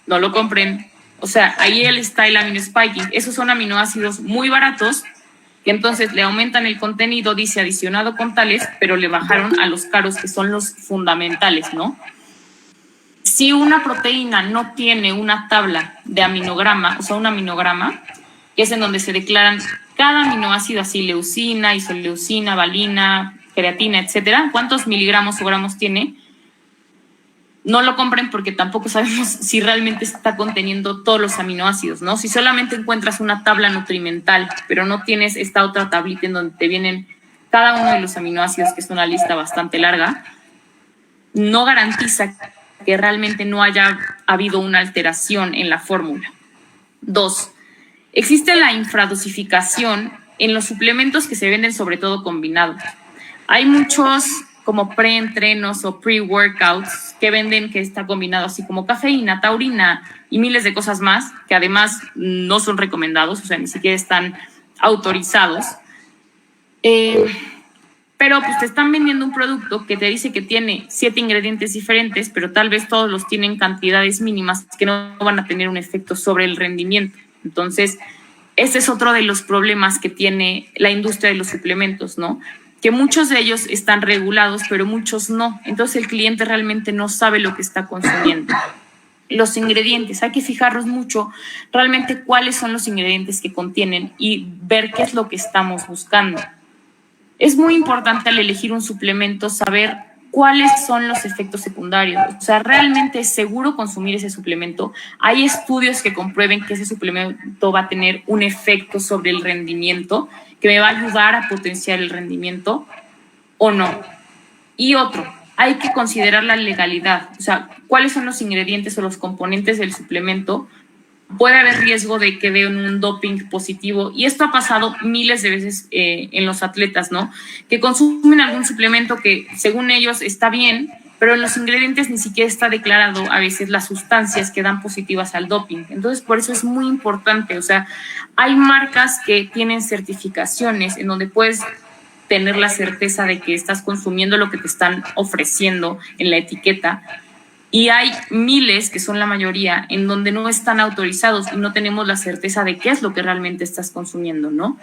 no lo compren. O sea, ahí está el aminospiking. Esos son aminoácidos muy baratos que entonces le aumentan el contenido, dice adicionado con tales, pero le bajaron a los caros, que son los fundamentales, ¿no? Si una proteína no tiene una tabla de aminograma, o sea, un aminograma, que es en donde se declaran cada aminoácido, así leucina, isoleucina, valina, creatina, etcétera, cuántos miligramos o gramos tiene, no lo compren porque tampoco sabemos si realmente está conteniendo todos los aminoácidos, ¿no? Si solamente encuentras una tabla nutrimental, pero no tienes esta otra tablita en donde te vienen cada uno de los aminoácidos, que es una lista bastante larga, no garantiza que realmente no haya habido una alteración en la fórmula. 2. Existe la infradosificación en los suplementos que se venden, sobre todo combinados. Hay muchos como preentrenos o pre-workouts que venden que está combinado así como cafeína, taurina y miles de cosas más, que además no son recomendados, o sea, ni siquiera están autorizados. Pero pues te están vendiendo un producto que te dice que tiene 7 ingredientes diferentes, pero tal vez todos los tienen cantidades mínimas que no van a tener un efecto sobre el rendimiento. Entonces, ese es otro de los problemas que tiene la industria de los suplementos, ¿no? Que muchos de ellos están regulados, pero muchos no. Entonces el cliente realmente no sabe lo que está consumiendo. Los ingredientes, hay que fijarnos mucho realmente cuáles son los ingredientes que contienen y ver qué es lo que estamos buscando. Es muy importante al elegir un suplemento saber cuáles son los efectos secundarios. O sea, ¿realmente es seguro consumir ese suplemento? ¿Hay estudios que comprueben que ese suplemento va a tener un efecto sobre el rendimiento, que me va a ayudar a potenciar el rendimiento o no? Y otro, hay que considerar la legalidad. O sea, ¿cuáles son los ingredientes o los componentes del suplemento? Puede haber riesgo de que den un doping positivo, y esto ha pasado miles de veces en los atletas, ¿no? Que consumen algún suplemento que según ellos está bien, pero en los ingredientes ni siquiera está declarado a veces las sustancias que dan positivas al doping. Entonces, por eso es muy importante. O sea, hay marcas que tienen certificaciones en donde puedes tener la certeza de que estás consumiendo lo que te están ofreciendo en la etiqueta. Y hay miles, que son la mayoría, en donde no están autorizados y no tenemos la certeza de qué es lo que realmente estás consumiendo, ¿no?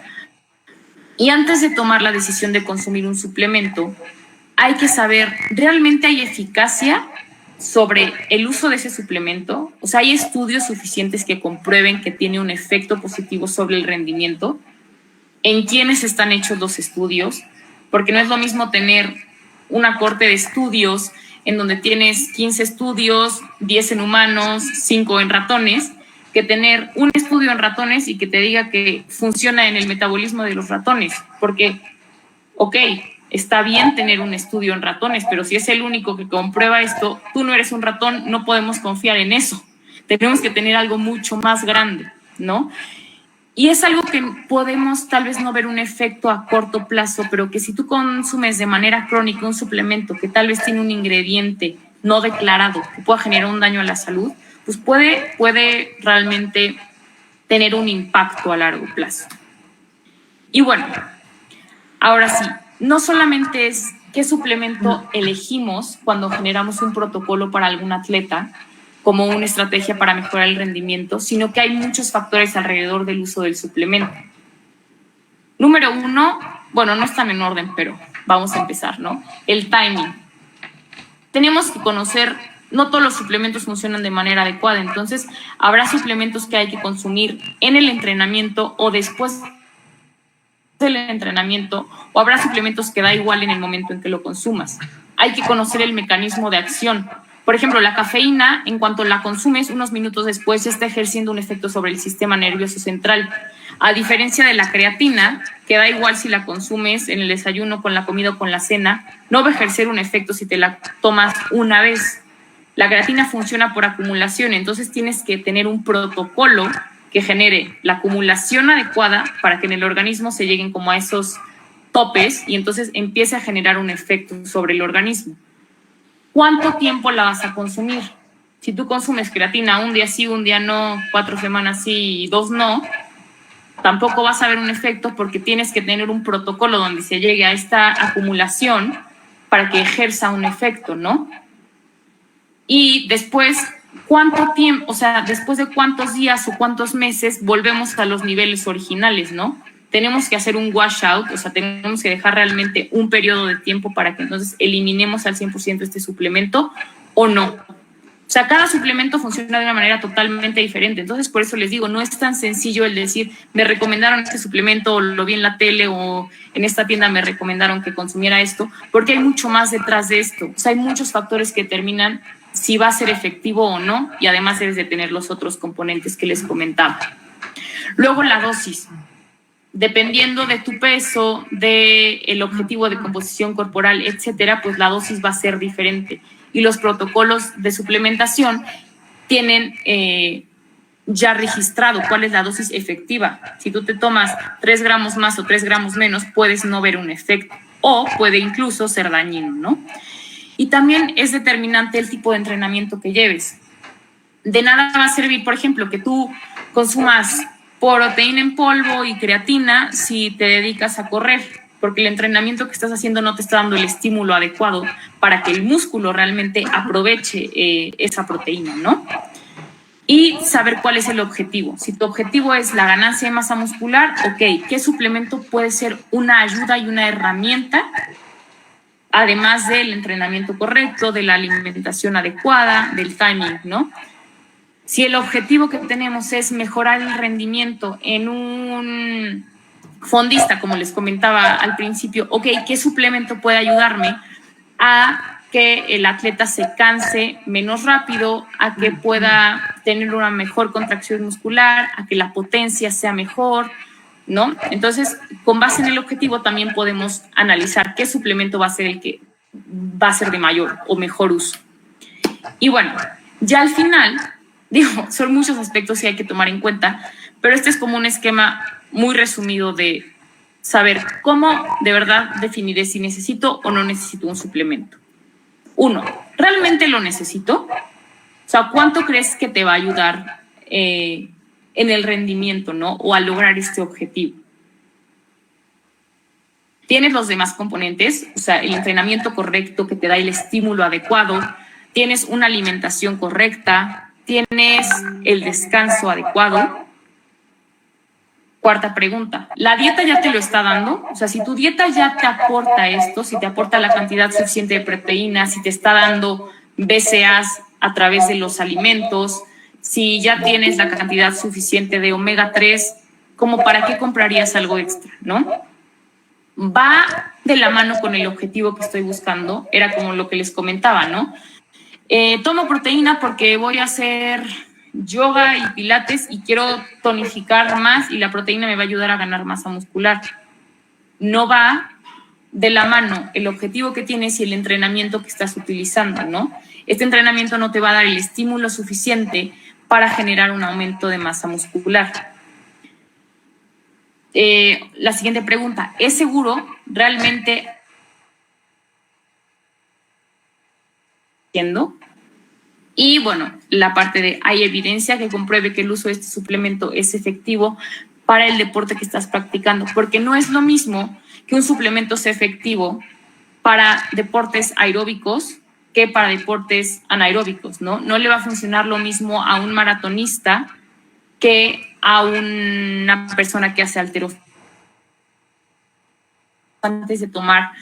Y antes de tomar la decisión de consumir un suplemento, hay que saber, ¿realmente hay eficacia sobre el uso de ese suplemento? O sea, ¿hay estudios suficientes que comprueben que tiene un efecto positivo sobre el rendimiento? ¿En quiénes están hechos los estudios? Porque no es lo mismo tener una corte de estudios en donde tienes 15 estudios, 10 en humanos, 5 en ratones, que tener un estudio en ratones y que te diga que funciona en el metabolismo de los ratones. Porque, ok, está bien tener un estudio en ratones, pero si es el único que comprueba esto, tú no eres un ratón, no podemos confiar en eso. Tenemos que tener algo mucho más grande, ¿no? Y es algo que podemos tal vez no ver un efecto a corto plazo, pero que si tú consumes de manera crónica un suplemento que tal vez tiene un ingrediente no declarado que pueda generar un daño a la salud, pues puede realmente tener un impacto a largo plazo. Y bueno, ahora sí, no solamente es qué suplemento elegimos cuando generamos un protocolo para algún atleta como una estrategia para mejorar el rendimiento, sino que hay muchos factores alrededor del uso del suplemento. Número 1, bueno, no están en orden, pero vamos a empezar, ¿no? El timing. Tenemos que conocer, no todos los suplementos funcionan de manera adecuada, entonces habrá suplementos que hay que consumir en el entrenamiento o después del entrenamiento, o habrá suplementos que da igual en el momento en que lo consumas. Hay que conocer el mecanismo de acción. Por ejemplo, la cafeína, en cuanto la consumes, unos minutos después ya está ejerciendo un efecto sobre el sistema nervioso central. A diferencia de la creatina, que da igual si la consumes en el desayuno, con la comida o con la cena, no va a ejercer un efecto si te la tomas una vez. La creatina funciona por acumulación, entonces tienes que tener un protocolo que genere la acumulación adecuada para que en el organismo se lleguen como a esos topes y entonces empiece a generar un efecto sobre el organismo. ¿Cuánto tiempo la vas a consumir? Si tú consumes creatina un día sí, un día no, 4 semanas sí y 2 no, tampoco vas a ver un efecto porque tienes que tener un protocolo donde se llegue a esta acumulación para que ejerza un efecto, ¿no? Y después, ¿cuánto tiempo, o sea, después de cuántos días o cuántos meses volvemos a los niveles originales, ¿no? Tenemos que hacer un washout, o sea, tenemos que dejar realmente un periodo de tiempo para que entonces eliminemos al 100% este suplemento o no. O sea, cada suplemento funciona de una manera totalmente diferente. Entonces, por eso les digo, no es tan sencillo el decir, me recomendaron este suplemento, o lo vi en la tele, o en esta tienda me recomendaron que consumiera esto, porque hay mucho más detrás de esto. O sea, hay muchos factores que determinan si va a ser efectivo o no, y además debes de tener los otros componentes que les comentaba. Luego, la dosis. Dependiendo de tu peso, del objetivo de composición corporal, etcétera, pues la dosis va a ser diferente. Y los protocolos de suplementación tienen ya registrado cuál es la dosis efectiva. Si tú te tomas 3 gramos más o 3 gramos menos, puedes no ver un efecto o puede incluso ser dañino, ¿no? Y también es determinante el tipo de entrenamiento que lleves. De nada va a servir, por ejemplo, que tú consumas proteína en polvo y creatina si te dedicas a correr, porque el entrenamiento que estás haciendo no te está dando el estímulo adecuado para que el músculo realmente aproveche esa proteína, ¿no? Y saber cuál es el objetivo. Si tu objetivo es la ganancia de masa muscular, ok, ¿qué suplemento puede ser una ayuda y una herramienta? Además del entrenamiento correcto, de la alimentación adecuada, del timing, ¿no? Si el objetivo que tenemos es mejorar el rendimiento en un fondista, como les comentaba al principio, ok, ¿qué suplemento puede ayudarme a que el atleta se canse menos rápido, a que pueda tener una mejor contracción muscular, a que la potencia sea mejor, ¿no? Entonces, con base en el objetivo también podemos analizar qué suplemento va a ser el que va a ser de mayor o mejor uso. Y bueno, ya al final, digo, son muchos aspectos que hay que tomar en cuenta, pero este es como un esquema muy resumido de saber cómo de verdad definiré si necesito o no necesito un suplemento. 1, ¿realmente lo necesito? O sea, ¿cuánto crees que te va a ayudar en el rendimiento, ¿no? O a lograr este objetivo. Tienes los demás componentes, o sea, el entrenamiento correcto que te da el estímulo adecuado, tienes una alimentación correcta, tienes el descanso adecuado. Cuarta pregunta, ¿la dieta ya te lo está dando? O sea, si tu dieta ya te aporta esto, si te aporta la cantidad suficiente de proteínas, si te está dando BCAAs a través de los alimentos, si ya tienes la cantidad suficiente de omega 3, ¿como para qué comprarías algo extra, no? Va de la mano con el objetivo que estoy buscando, era como lo que les comentaba, ¿no? Tomo proteína porque voy a hacer yoga y pilates y quiero tonificar más y la proteína me va a ayudar a ganar masa muscular. No va de la mano el objetivo que tienes y el entrenamiento que estás utilizando, ¿no? Este entrenamiento no te va a dar el estímulo suficiente para generar un aumento de masa muscular. La siguiente pregunta, ¿es seguro realmente haciendo? Y bueno, la parte de hay evidencia que compruebe que el uso de este suplemento es efectivo para el deporte que estás practicando, porque no es lo mismo que un suplemento sea efectivo para deportes aeróbicos que para deportes anaeróbicos, ¿no? No le va a funcionar lo mismo a un maratonista que a una persona que hace halterofilia. Antes de tomar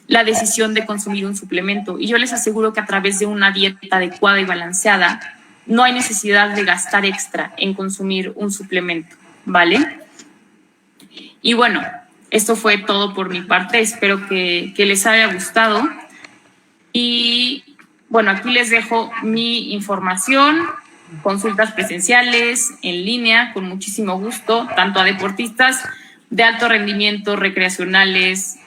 la decisión de consumir un suplemento. Y yo les aseguro que a través de una dieta adecuada y balanceada no hay necesidad de gastar extra en consumir un suplemento, ¿vale? Y bueno, esto fue todo por mi parte. Espero que les haya gustado. Y bueno, aquí les dejo mi información, consultas presenciales, en línea, con muchísimo gusto, tanto a deportistas de alto rendimiento, recreacionales,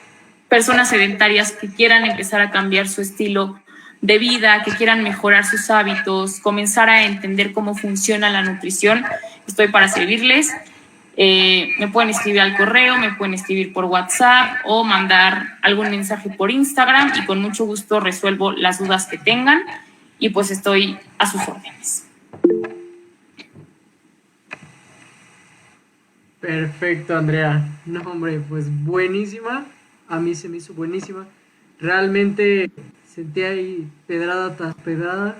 personas sedentarias que quieran empezar a cambiar su estilo de vida, que quieran mejorar sus hábitos, comenzar a entender cómo funciona la nutrición, estoy para servirles. Me pueden escribir al correo, me pueden escribir por WhatsApp o mandar algún mensaje por Instagram y con mucho gusto resuelvo las dudas que tengan y pues estoy a sus órdenes. Perfecto, Andrea. No, hombre, pues buenísima. A mí se me hizo buenísima. Realmente sentí ahí pedrada tras pedrada.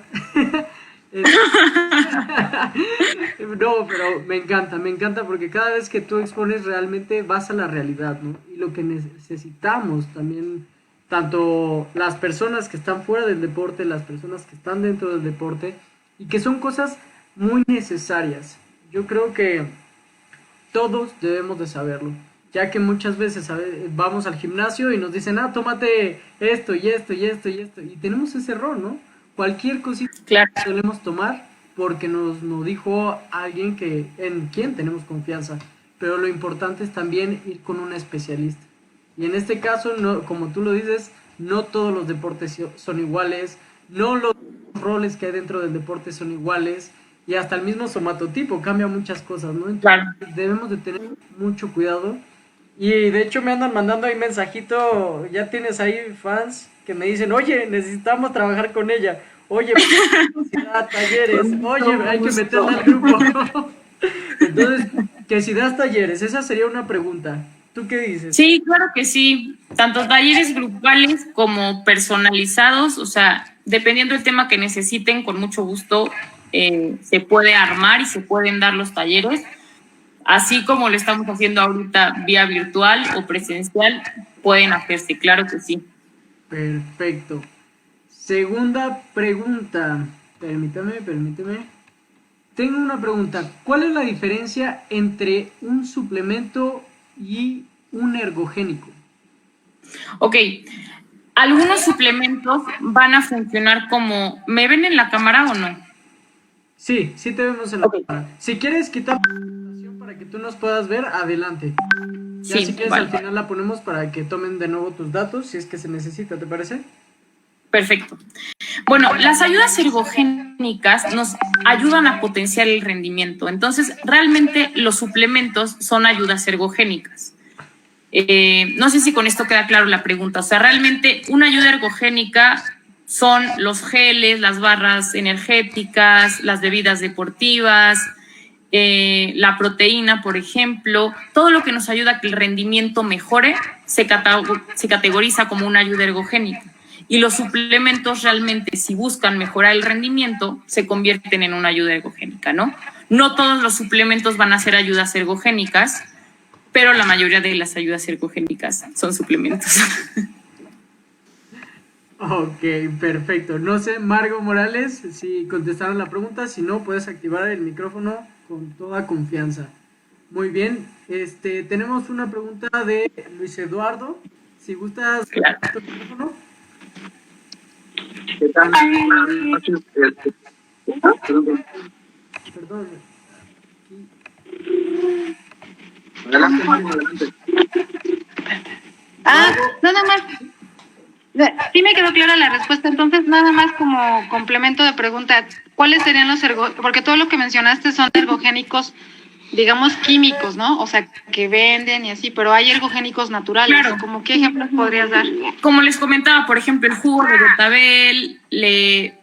No, pero me encanta porque cada vez que tú expones realmente vas a la realidad, ¿no? Y lo que necesitamos también, tanto las personas que están fuera del deporte, las personas que están dentro del deporte, y que son cosas muy necesarias. Yo creo que todos debemos de saberlo, ya que muchas veces vamos al gimnasio y nos dicen, tómate esto y esto y esto y esto, y tenemos ese error, ¿no? Cualquier cosita Claro. solemos tomar porque nos dijo alguien en quien tenemos confianza, pero lo importante es también ir con un especialista. Y en este caso, no, como tú lo dices, no todos los deportes son iguales, no los roles que hay dentro del deporte son iguales, y hasta el mismo somatotipo cambia muchas cosas, ¿no? Entonces, Claro. debemos de tener mucho cuidado. Y de hecho me andan mandando ahí mensajito, ya tienes ahí fans que me dicen, oye, necesitamos trabajar con ella, oye, si da talleres, oye, hay que meterla al grupo. Entonces, que si das talleres, esa sería una pregunta. ¿Tú qué dices? Sí, claro que sí. Tanto talleres grupales como personalizados, o sea, dependiendo del tema que necesiten, con mucho gusto se puede armar y se pueden dar los talleres. Así como lo estamos haciendo ahorita vía virtual o presencial, pueden hacerse, claro que sí. Perfecto. Segunda pregunta. Permítame. Tengo una pregunta. ¿Cuál es la diferencia entre un suplemento y un ergogénico? Ok, algunos suplementos van a funcionar como... ¿Me ven en la cámara o no? Sí, sí te vemos en la Ok. cámara. Si quieres quitar la presentación para que tú nos puedas ver, adelante. Ya Sí, si quieres vale. al final la ponemos para que tomen de nuevo tus datos, si es que se necesita, ¿te parece? Perfecto. Bueno, las ayudas ergogénicas nos ayudan a potenciar el rendimiento. Entonces, realmente los suplementos son ayudas ergogénicas. No sé si con esto queda claro la pregunta. O sea, realmente una ayuda ergogénica son los geles, las barras energéticas, las bebidas deportivas, la proteína, por ejemplo. Todo lo que nos ayuda a que el rendimiento mejore se categoriza como una ayuda ergogénica. Y los suplementos realmente, si buscan mejorar el rendimiento, se convierten en una ayuda ergogénica, ¿no? No todos los suplementos van a ser ayudas ergogénicas, pero la mayoría de las ayudas ergogénicas son suplementos. Ok, perfecto. No sé, Margo Morales, si contestaron la pregunta, si no, puedes activar el micrófono con toda confianza. Muy bien, tenemos una pregunta de Luis Eduardo. Si gustas, Claro. tu micrófono. ¿Qué tal? Buenas noches. Perdón. Adelante, Mario, adelante. Nada más. Sí me quedó clara la respuesta, entonces nada más como complemento de pregunta, ¿cuáles serían los porque todo lo que mencionaste son ergogénicos, digamos químicos, ¿no? O sea, que venden y así, pero hay ergogénicos naturales, Claro. ¿como qué ejemplos podrías dar? Como les comentaba, por ejemplo, el jugo de betabel,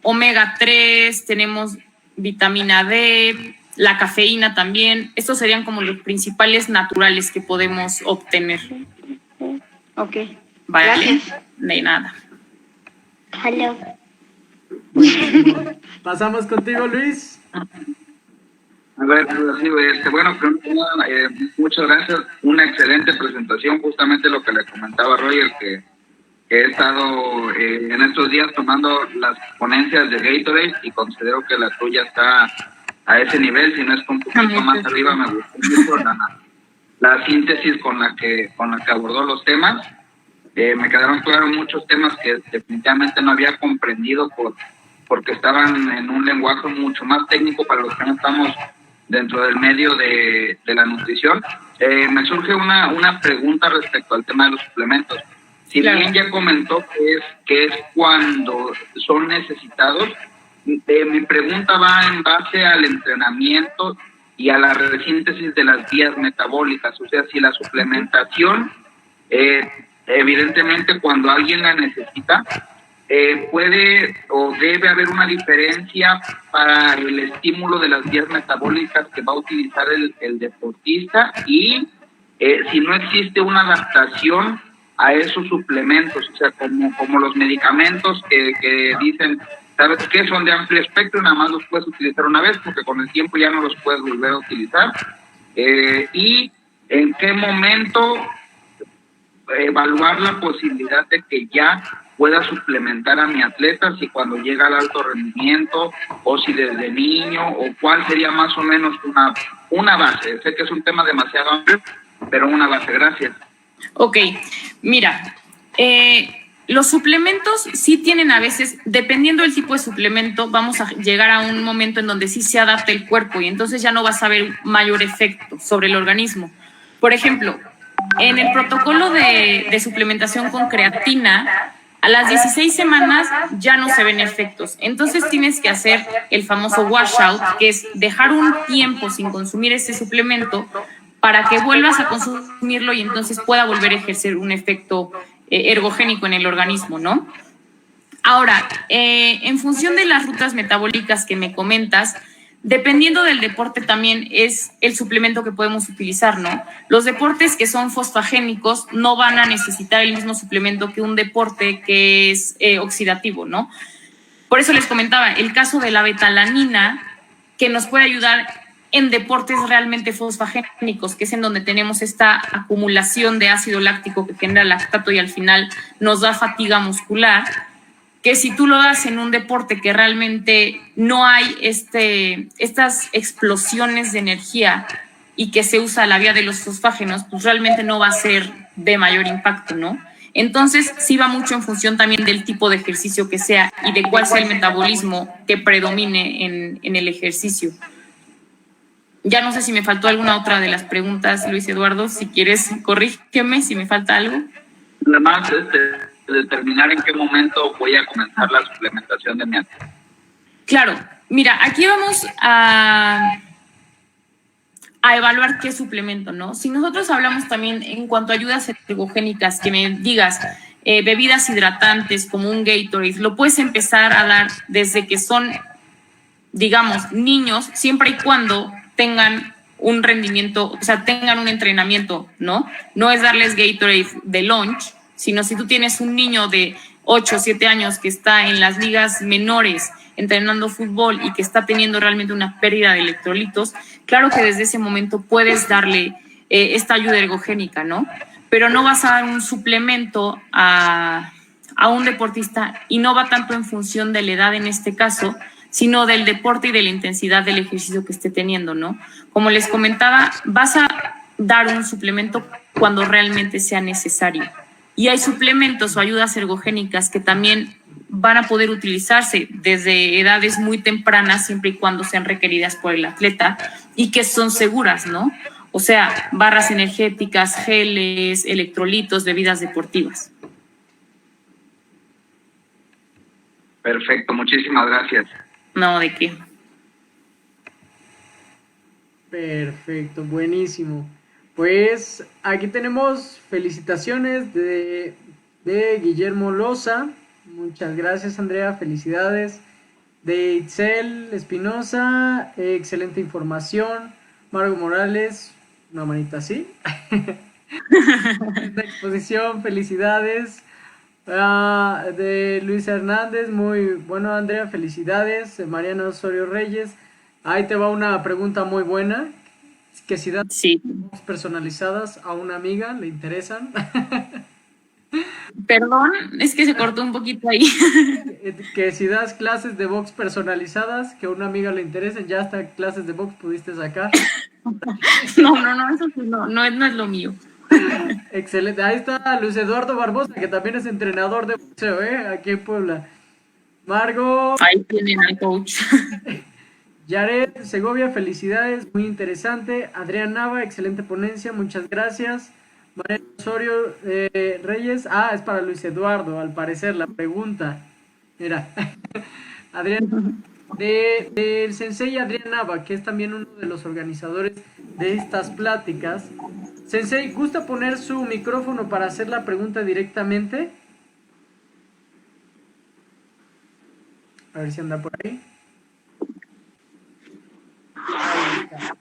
omega 3, tenemos vitamina D, la cafeína también. Estos serían como los principales naturales que podemos obtener. Ok. Vale, Gracias. de nada. Hello. Pasamos contigo, Luis. A ver, sí, bueno, primero que nada, muchas gracias. Una excelente presentación, justamente lo que le comentaba Roger, que he estado en estos días tomando las ponencias de Gatorade y considero que la tuya está a ese nivel, si no es que un poquito más arriba. Me gustó mucho la síntesis con la que abordó los temas. Me quedaron claros muchos temas que definitivamente no había comprendido porque estaban en un lenguaje mucho más técnico para los que no estamos dentro del medio de la nutrición. Me surge una pregunta respecto al tema de los suplementos. Si Claro. bien ya comentó que es cuando son necesitados, mi pregunta va en base al entrenamiento y a la resíntesis de las vías metabólicas, o sea, si la suplementación, evidentemente cuando alguien la necesita, puede o debe haber una diferencia para el estímulo de las vías metabólicas que va a utilizar el deportista y si no existe una adaptación a esos suplementos, o sea, como los medicamentos que dicen, ¿sabes qué? Son de amplio espectro, nada más los puedes utilizar una vez porque con el tiempo ya no los puedes volver a utilizar. Y en qué momento evaluar la posibilidad de que ya pueda suplementar a mi atleta, si cuando llega al alto rendimiento o si desde niño, o cuál sería más o menos una base. Sé que es un tema demasiado amplio, pero una base. Gracias. Ok, mira, los suplementos sí tienen a veces, dependiendo del tipo de suplemento, vamos a llegar a un momento en donde sí se adapta el cuerpo y entonces ya no vas a ver mayor efecto sobre el organismo. Por ejemplo, en el protocolo de suplementación con creatina, a las 16 semanas ya no se ven efectos. Entonces tienes que hacer el famoso washout, que es dejar un tiempo sin consumir ese suplemento para que vuelvas a consumirlo y entonces pueda volver a ejercer un efecto ergogénico en el organismo, ¿no? Ahora, en función de las rutas metabólicas que me comentas, dependiendo del deporte también es el suplemento que podemos utilizar, ¿no? Los deportes que son fosfagénicos no van a necesitar el mismo suplemento que un deporte que es oxidativo, ¿no? Por eso les comentaba el caso de la betalanina, que nos puede ayudar en deportes realmente fosfagénicos, que es en donde tenemos esta acumulación de ácido láctico que genera lactato y al final nos da fatiga muscular, que si tú lo das en un deporte que realmente no hay estas explosiones de energía y que se usa la vía de los fosfágenos, pues realmente no va a ser de mayor impacto, ¿no? Entonces, sí va mucho en función también del tipo de ejercicio que sea y de cuál sea el metabolismo que predomine en el ejercicio. Ya no sé si me faltó alguna otra de las preguntas, Luis Eduardo. Si quieres, corrígeme si me falta algo. Nada más determinar en qué momento voy a comenzar la suplementación de mi atleta. Claro, mira, aquí vamos a evaluar qué suplemento, ¿no? Si nosotros hablamos también en cuanto a ayudas ergogénicas, que me digas bebidas hidratantes como un Gatorade, lo puedes empezar a dar desde que son, digamos, niños, siempre y cuando tengan un rendimiento, o sea, tengan un entrenamiento, ¿no? No es darles Gatorade de lunch, sino si tú tienes un niño de 8 o 7 años que está en las ligas menores entrenando fútbol y que está teniendo realmente una pérdida de electrolitos, claro que desde ese momento puedes darle esta ayuda ergogénica, ¿no? Pero no vas a dar un suplemento a un deportista y no va tanto en función de la edad en este caso, sino del deporte y de la intensidad del ejercicio que esté teniendo, ¿no? Como les comentaba, vas a dar un suplemento cuando realmente sea necesario. Y hay suplementos o ayudas ergogénicas que también van a poder utilizarse desde edades muy tempranas, siempre y cuando sean requeridas por el atleta y que son seguras, ¿no? O sea, barras energéticas, geles, electrolitos, bebidas deportivas. Perfecto, muchísimas gracias. No, ¿de qué? Perfecto, buenísimo. Pues aquí tenemos felicitaciones de Guillermo Loza. Muchas gracias, Andrea, felicidades. De Itzel Espinosa, excelente información. Margo Morales, una manita así. Esta exposición, felicidades. De Luis Hernández, muy bueno, Andrea, felicidades. Mariana Osorio Reyes, ahí te va una pregunta muy buena, que si das Sí. box personalizadas a una amiga, ¿le interesan? Perdón, es que se cortó un poquito ahí. Que si das clases de box personalizadas que a una amiga le interesen, ya hasta clases de box pudiste sacar. No, eso sí no es lo mío. Excelente, ahí está Luis Eduardo Barbosa, que también es entrenador de boxeo, aquí en Puebla. Margo, Ahí tienen al coach. Yaret Segovia, felicidades, muy interesante. Adrián Nava, excelente ponencia, muchas gracias. María Osorio Reyes, es para Luis Eduardo, al parecer, la pregunta. Mira, Adrián, del Sensei Adrián Nava, que es también uno de los organizadores de estas pláticas. Sensei, ¿gusta poner su micrófono para hacer la pregunta directamente? A ver si anda por ahí. Ahí está.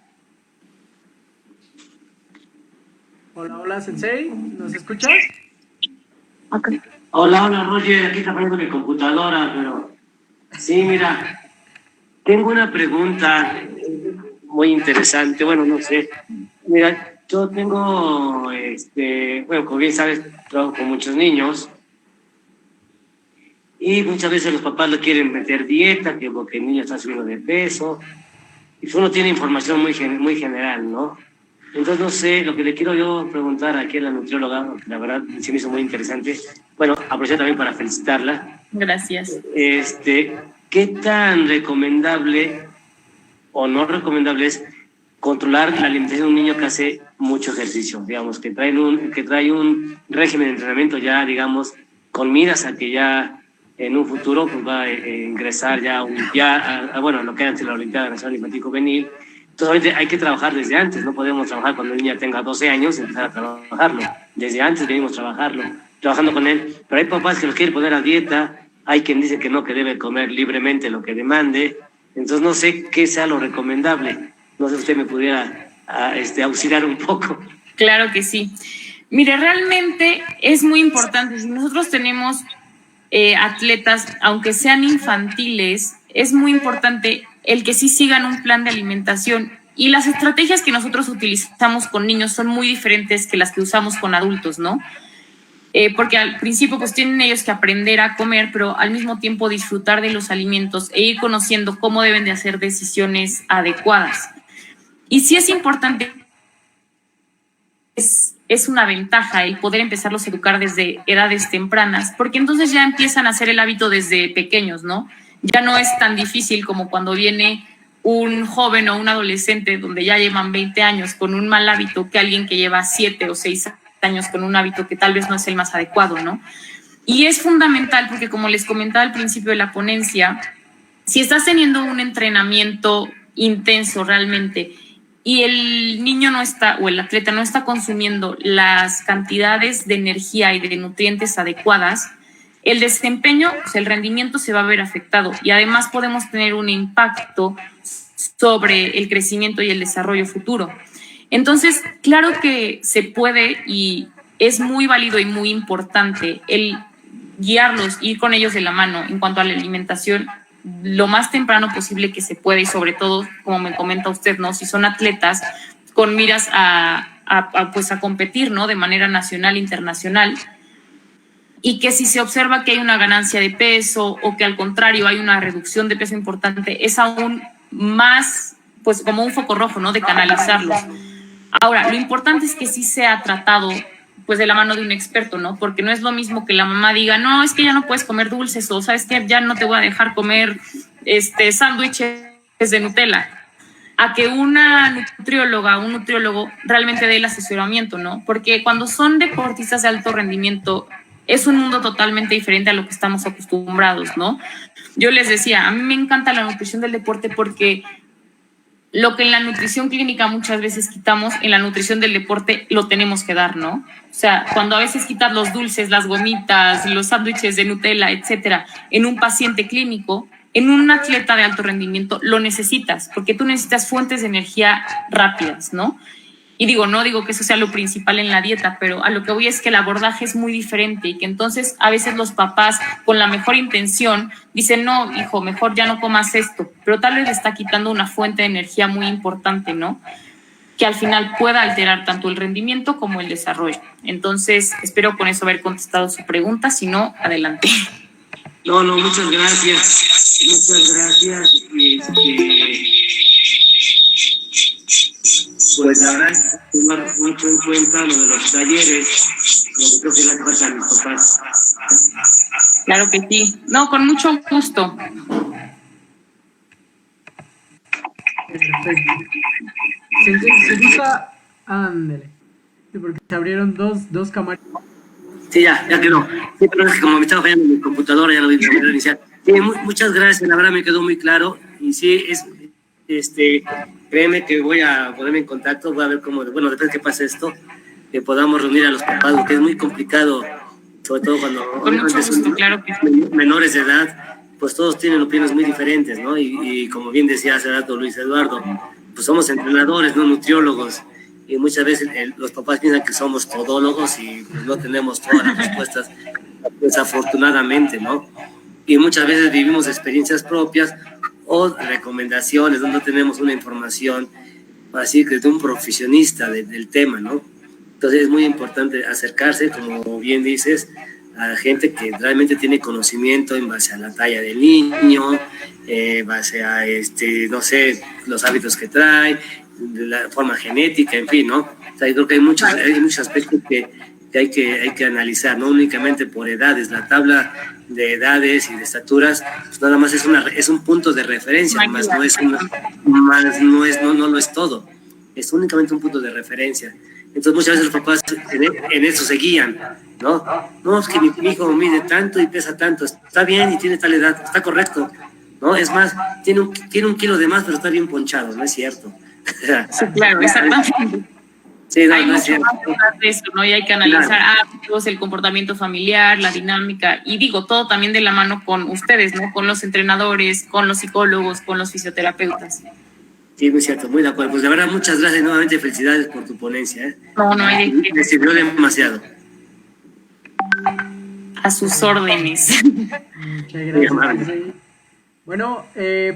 Hola, hola, Sensei, ¿nos escuchas? Okay. Hola, Roger, aquí está poniendo mi computadora, pero sí, mira, tengo una pregunta muy interesante, bueno, no sé, mira, yo tengo, bueno, como bien sabes, trabajo con muchos niños y muchas veces los papás le quieren meter dieta, que porque el niño está subiendo de peso, y uno tiene información muy general, ¿no? Entonces, no sé, lo que le quiero yo preguntar aquí a la nutrióloga, la verdad se me hizo muy interesante. Bueno, aprovecho también para felicitarla. Gracias. ¿Qué tan recomendable o no recomendable es controlar la alimentación de un niño que hace mucho ejercicio? Digamos, que trae un régimen de entrenamiento ya, digamos, con miras a que ya en un futuro pues, va a ingresar bueno, lo que era antes la Olimpiada Nacional Infantil Juvenil. Entonces, hay que trabajar desde antes, no podemos trabajar cuando el niño tenga 12 años y empezar a trabajarlo. Desde antes venimos trabajando con él. Pero hay papás que lo quieren poner a dieta, hay quien dice que no, que debe comer libremente lo que demande. Entonces, no sé qué sea lo recomendable. No sé si usted me pudiera auxiliar un poco. Claro que sí. Mire, realmente es muy importante. Si nosotros tenemos atletas, aunque sean infantiles, es muy importante el que sí sigan un plan de alimentación. Y las estrategias que nosotros utilizamos con niños son muy diferentes que las que usamos con adultos, ¿no? Porque al principio pues tienen ellos que aprender a comer, pero al mismo tiempo disfrutar de los alimentos e ir conociendo cómo deben de hacer decisiones adecuadas. Y sí es importante, es una ventaja el poder empezarlos a educar desde edades tempranas, porque entonces ya empiezan a hacer el hábito desde pequeños, ¿no? Ya no es tan difícil como cuando viene un joven o un adolescente donde ya llevan 20 años con un mal hábito que alguien que lleva 7 o 6 años con un hábito que tal vez no es el más adecuado, ¿no? Y es fundamental porque, como les comentaba al principio de la ponencia, si estás teniendo un entrenamiento intenso realmente y el niño no está, o el atleta no está consumiendo las cantidades de energía y de nutrientes adecuadas, el desempeño, pues el rendimiento se va a ver afectado y además podemos tener un impacto sobre el crecimiento y el desarrollo futuro. Entonces, claro que se puede y es muy válido y muy importante el guiarlos, ir con ellos de la mano en cuanto a la alimentación lo más temprano posible que se pueda y sobre todo, como me comenta usted, ¿no? Si son atletas con miras a competir, ¿no? De manera nacional, internacional, y que si se observa que hay una ganancia de peso o que al contrario hay una reducción de peso importante, es aún más, pues como un foco rojo, ¿no? De canalizarlos. Ahora, lo importante es que sí sea tratado pues de la mano de un experto, ¿no? Porque no es lo mismo que la mamá diga, no, es que ya no puedes comer dulces o sabes que ya no te voy a dejar comer sándwiches de Nutella, a que una nutrióloga o un nutriólogo realmente dé el asesoramiento, ¿no? Porque cuando son deportistas de alto rendimiento es un mundo totalmente diferente a lo que estamos acostumbrados, ¿no? Yo les decía, a mí me encanta la nutrición del deporte porque lo que en la nutrición clínica muchas veces quitamos, en la nutrición del deporte lo tenemos que dar, ¿no? O sea, cuando a veces quitas los dulces, las gomitas, los sándwiches de Nutella, etcétera, en un paciente clínico, en un atleta de alto rendimiento lo necesitas, porque tú necesitas fuentes de energía rápidas, ¿no? Y no digo que eso sea lo principal en la dieta, pero a lo que voy es que el abordaje es muy diferente y que entonces a veces los papás con la mejor intención dicen, no, hijo, mejor ya no comas esto, pero tal vez le está quitando una fuente de energía muy importante, ¿no? Que al final pueda alterar tanto el rendimiento como el desarrollo. Entonces, espero con eso haber contestado su pregunta, si no, adelante. No, muchas gracias. Muchas gracias. Pues la verdad, tomar mucho en cuenta lo de los talleres, lo que creo que le falta a mis papás. Claro que sí. No, con mucho gusto. Perfecto. Se gusta, ándale. Sí, porque se abrieron dos cámaras. Sí, ya quedó. Sí, pero es que como me estaba fallando mi computadora, ya lo voy a reiniciar. Sí, muchas gracias, la verdad me quedó muy claro. Y sí, créeme que voy a ponerme en contacto, voy a ver cómo, bueno, después que pase esto, que podamos reunir a los papás, porque es muy complicado, sobre todo cuando Con mucho gusto, claro que sí. menores de edad, pues todos tienen opiniones muy diferentes, ¿no? Y como bien decía hace rato Luis Eduardo, pues somos entrenadores, no nutriólogos. Y muchas veces los papás piensan que somos todólogos y pues, no tenemos todas las respuestas, desafortunadamente, ¿no? Y muchas veces vivimos experiencias propias o recomendaciones donde no tenemos una información así que de un profesionista del tema, ¿no? Entonces es muy importante acercarse, como bien dices, a gente que realmente tiene conocimiento en base a la talla del niño, base a, no sé, los hábitos que trae, la forma genética, en fin, ¿no? O sea, yo creo que hay muchos aspectos que hay que analizar, no únicamente por edades. La tabla de edades y de estaturas, pues nada más es un punto de referencia, más no lo es todo. Es únicamente un punto de referencia. Entonces muchas veces los papás en eso se guían, ¿no? No, es que mi hijo mide tanto y pesa tanto, está bien y tiene tal edad, está correcto, ¿no? Es más, tiene un kilo de más, pero está bien ponchado, ¿no es cierto? Sí, claro, exactamente. Sí, Hay no es mucho cierto. más detrás de eso, ¿no? Y hay que analizar hábitos, el comportamiento familiar, la dinámica, y digo, todo también de la mano con ustedes, ¿no? Con los entrenadores, con los psicólogos, con los fisioterapeutas. Sí, muy cierto, muy de acuerdo. Pues de verdad, muchas gracias nuevamente, felicidades por tu ponencia, ¿eh? No hay de qué. Me sirvió demasiado. A sus órdenes. Muchas gracias. Bueno,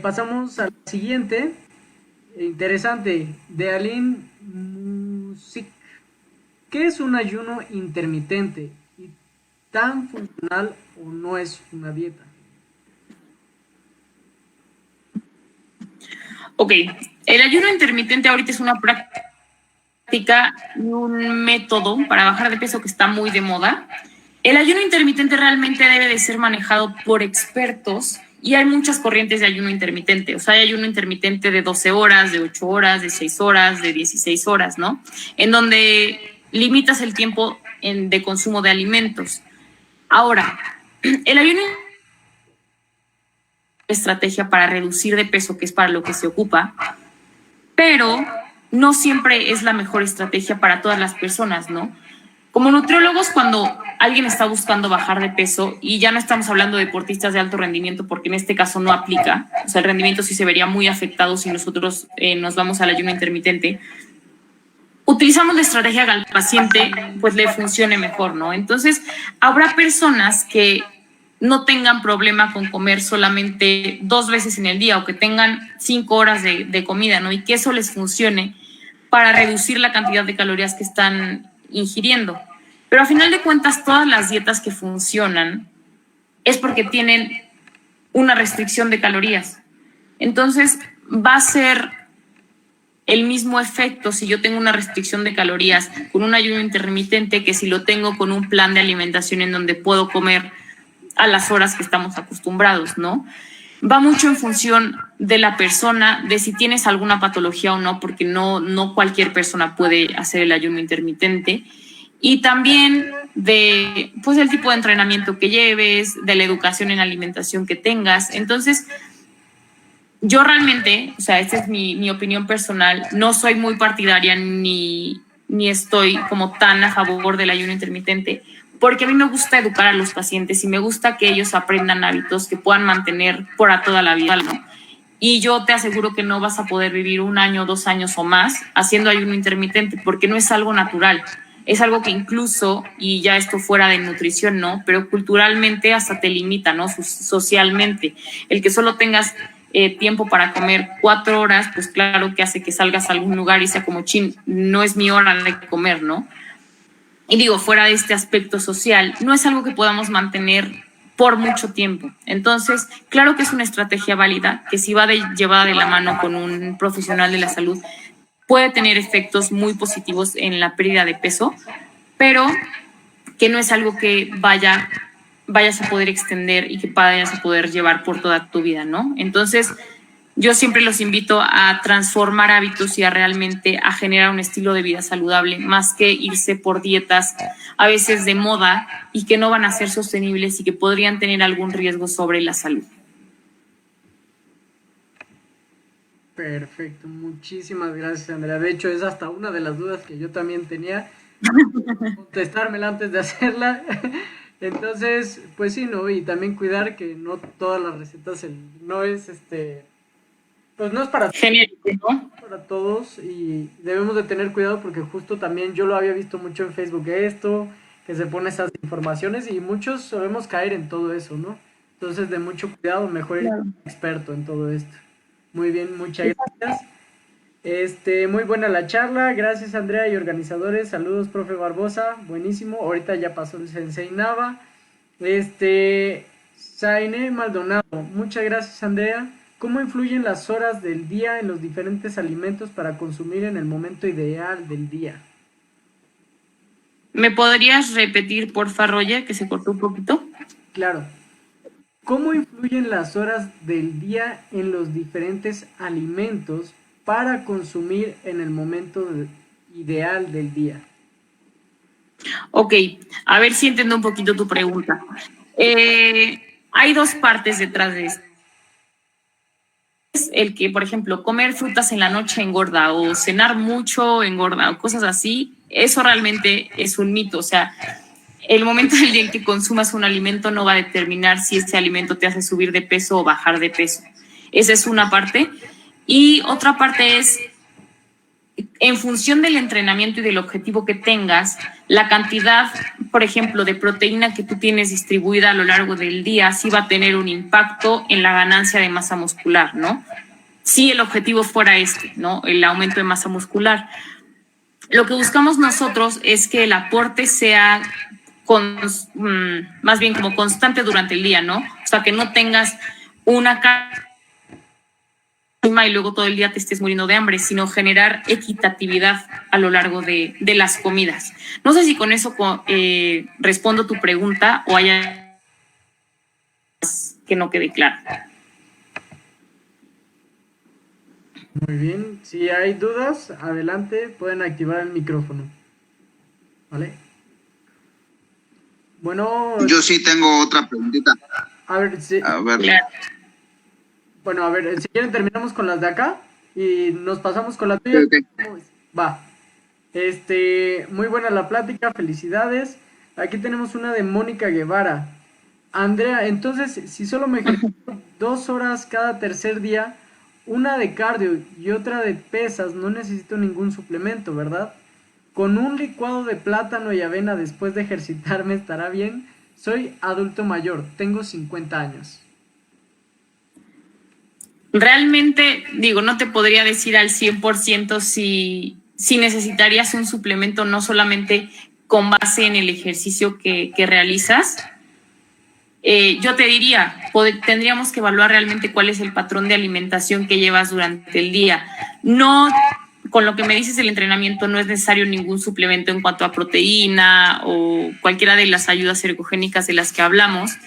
pasamos a la siguiente. Interesante, de Aline Music. ¿Qué es un ayuno intermitente? ¿Y tan funcional o no es una dieta? Ok, el ayuno intermitente ahorita es una práctica y un método para bajar de peso que está muy de moda. El ayuno intermitente realmente debe de ser manejado por expertos y hay muchas corrientes de ayuno intermitente. O sea, hay ayuno intermitente de 12 horas, de 8 horas, de 6 horas, de 16 horas, ¿no? En donde limitas el tiempo de consumo de alimentos. Ahora, el ayuno estrategia para reducir de peso, que es para lo que se ocupa, pero no siempre es la mejor estrategia para todas las personas, ¿no? Como nutriólogos, cuando alguien está buscando bajar de peso, y ya no estamos hablando de deportistas de alto rendimiento, porque en este caso no aplica, o sea, el rendimiento sí se vería muy afectado si nosotros nos vamos al ayuno intermitente, utilizamos la estrategia que al paciente pues le funcione mejor, ¿no? Entonces, habrá personas que no tengan problema con comer solamente 2 veces en el día o que tengan 5 horas de comida, ¿no? Y que eso les funcione para reducir la cantidad de calorías que están ingiriendo. Pero a final de cuentas, todas las dietas que funcionan es porque tienen una restricción de calorías. Entonces, va a ser el mismo efecto si yo tengo una restricción de calorías con un ayuno intermitente que si lo tengo con un plan de alimentación en donde puedo comer a las horas que estamos acostumbrados, ¿no? Va mucho en función de la persona, de si tienes alguna patología o no, porque no cualquier persona puede hacer el ayuno intermitente. Y también de, pues, el tipo de entrenamiento que lleves, de la educación en alimentación que tengas. Entonces, yo realmente, o sea, esta es mi opinión personal, no soy muy partidaria ni estoy como tan a favor del ayuno intermitente, porque a mí me gusta educar a los pacientes y me gusta que ellos aprendan hábitos que puedan mantener por a toda la vida, ¿no? Y yo te aseguro que no vas a poder vivir 1 año, 2 años o más haciendo ayuno intermitente, porque no es algo natural. Es algo que incluso, y ya esto fuera de nutrición, ¿no? Pero culturalmente hasta te limita, ¿no? Socialmente. El que solo tengas tiempo para comer 4 horas, pues claro que hace que salgas a algún lugar y sea como, chin, no es mi hora de comer, ¿no? Y digo, fuera de este aspecto social, no es algo que podamos mantener por mucho tiempo. Entonces, claro que es una estrategia válida, que si va llevada de la mano con un profesional de la salud, puede tener efectos muy positivos en la pérdida de peso, pero que no es algo que vayas a poder extender y que vayas a poder llevar por toda tu vida, ¿no? Entonces, yo siempre los invito a transformar hábitos y a realmente a generar un estilo de vida saludable, más que irse por dietas a veces de moda y que no van a ser sostenibles y que podrían tener algún riesgo sobre la salud. Perfecto, muchísimas gracias, Andrea. De hecho, es hasta una de las dudas que yo también tenía, contestármela antes de hacerla. Entonces, pues sí, ¿no? Y también cuidar que no todas las recetas, no es pues no es genérico, ¿no? para todos, y debemos de tener cuidado porque justo también yo lo había visto mucho en Facebook que se pone esas informaciones y muchos solemos caer en todo eso, ¿no? Entonces, de mucho cuidado, mejor ir experto en todo esto. Muy bien, muchas gracias. Muy buena la charla, gracias Andrea y organizadores, saludos profe Barbosa, buenísimo, ahorita ya pasó el Sensei Nava. Saine Maldonado, muchas gracias Andrea. ¿Cómo influyen las horas del día en los diferentes alimentos para consumir en el momento ideal del día? ¿Me podrías repetir, porfa, Roger, que se cortó un poquito? Claro. ¿Cómo influyen las horas del día en los diferentes alimentos para consumir en el momento ideal del día? Ok, a ver si entiendo un poquito tu pregunta. Hay dos partes detrás de esto. El que, por ejemplo, comer frutas en la noche engorda o cenar mucho engorda o cosas así, eso realmente es un mito. O sea, el momento del día en que consumas un alimento no va a determinar si ese alimento te hace subir de peso o bajar de peso. Esa es una parte. Y otra parte es, en función del entrenamiento y del objetivo que tengas, la cantidad, por ejemplo, de proteína que tú tienes distribuida a lo largo del día sí va a tener un impacto en la ganancia de masa muscular, ¿no? Si el objetivo fuera ¿no? El aumento de masa muscular. Lo que buscamos nosotros es que el aporte sea más bien como constante durante el día, ¿no? O sea, que no tengas una y luego todo el día te estés muriendo de hambre, sino generar equitatividad a lo largo de las comidas. No sé si con eso respondo tu pregunta o haya que no quede claro. Muy bien, si hay dudas, adelante, pueden activar el micrófono. ¿Vale? Bueno... Yo sí tengo otra preguntita. A ver, sí. A ver. Claro. Bueno, a ver, si quieren terminamos con las de acá y nos pasamos con la tuya. Okay. Va. Muy buena la plática, felicidades. Aquí tenemos una de Mónica Guevara. Andrea, entonces, si solo me ejercito 2 horas cada tercer día, una de cardio y otra de pesas, no necesito ningún suplemento, ¿verdad? Con un licuado de plátano y avena después de ejercitarme estará bien. Soy adulto mayor, tengo 50 años. Realmente, no te podría decir al 100% si necesitarías un suplemento, no solamente con base en el ejercicio que realizas. Yo te diría, tendríamos que evaluar realmente cuál es el patrón de alimentación que llevas durante el día. No, con lo que me dices del entrenamiento, no es necesario ningún suplemento en cuanto a proteína o cualquiera de las ayudas ergogénicas de las que hablamos.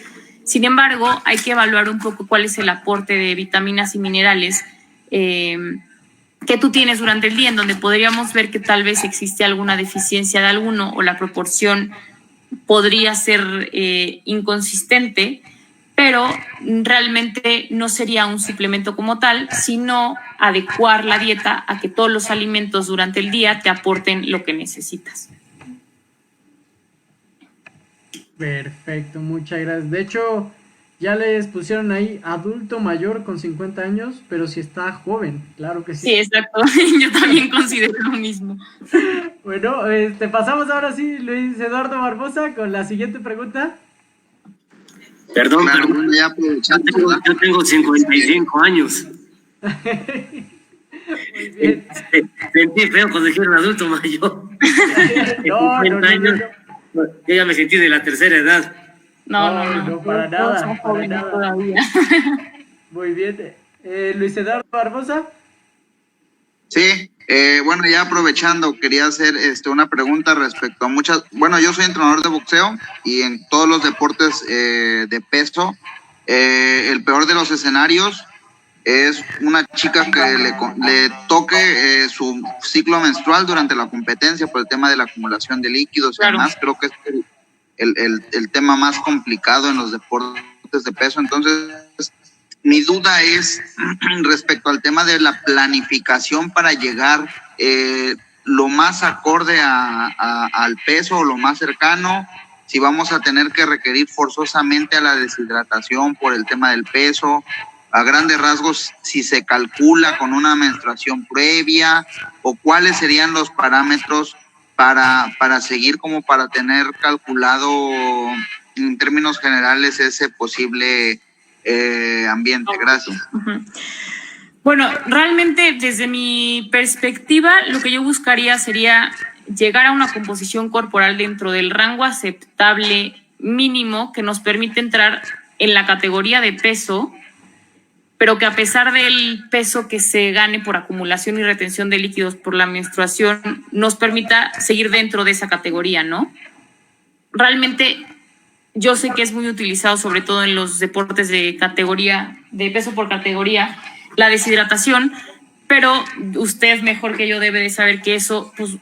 Sin embargo, hay que evaluar un poco cuál es el aporte de vitaminas y minerales que tú tienes durante el día, en donde podríamos ver que tal vez existe alguna deficiencia de alguno o la proporción podría ser inconsistente, pero realmente no sería un suplemento como tal, sino adecuar la dieta a que todos los alimentos durante el día te aporten lo que necesitas. Perfecto, muchas gracias. De hecho, ya les pusieron ahí adulto mayor con 50 años, pero si está joven, claro que sí. Sí, exacto. Yo también considero lo mismo. Bueno, pasamos ahora sí, Luis Eduardo Barbosa, con la siguiente pregunta. Perdón, Claro, pero bueno, ya aprovechando. yo tengo 55 años. Muy bien. Sentí feo cuando dijeron adulto mayor. No. Yo ya me sentí de la tercera edad. No, para todos nada, son para jóvenes nada. todavía. Muy bien. Luis Eduardo Barbosa. Sí, bueno, ya aprovechando, quería hacer una pregunta respecto a muchas... Bueno, yo soy entrenador de boxeo y en todos los deportes de peso, el peor de los escenarios es una chica que le toque su ciclo menstrual durante la competencia por el tema de la acumulación de líquidos y demás. Creo que es el tema más complicado en los deportes de peso. Entonces, mi duda es respecto al tema de la planificación para llegar lo más acorde al peso o lo más cercano, si vamos a tener que requerir forzosamente a la deshidratación por el tema del peso, a grandes rasgos, si se calcula con una menstruación previa, o cuáles serían los parámetros para seguir como para tener calculado en términos generales ese posible ambiente. Gracias. Bueno, realmente desde mi perspectiva, lo que yo buscaría sería llegar a una composición corporal dentro del rango aceptable mínimo que nos permite entrar en la categoría de peso, pero que a pesar del peso que se gane por acumulación y retención de líquidos por la menstruación, nos permita seguir dentro de esa categoría, ¿no? Realmente yo sé que es muy utilizado, sobre todo en los deportes de categoría, de peso por categoría, la deshidratación, pero usted mejor que yo debe de saber que eso pues,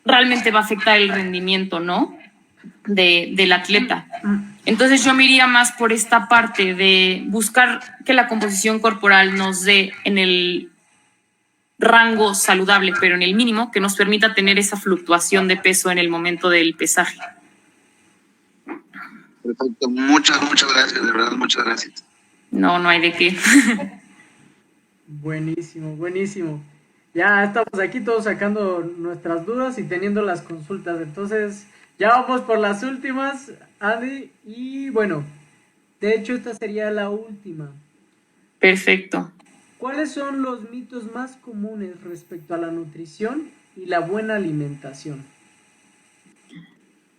realmente va a afectar el rendimiento, ¿no? Del atleta. Entonces yo me iría más por esta parte de buscar que la composición corporal nos dé en el rango saludable, pero en el mínimo, que nos permita tener esa fluctuación de peso en el momento del pesaje. Perfecto, muchas gracias, de verdad, muchas gracias. No hay de qué. Buenísimo. Ya estamos aquí todos sacando nuestras dudas y teniendo las consultas. Entonces, ya vamos por las últimas, Adi. Y bueno, de hecho, esta sería la última. Perfecto. ¿Cuáles son los mitos más comunes respecto a la nutrición y la buena alimentación?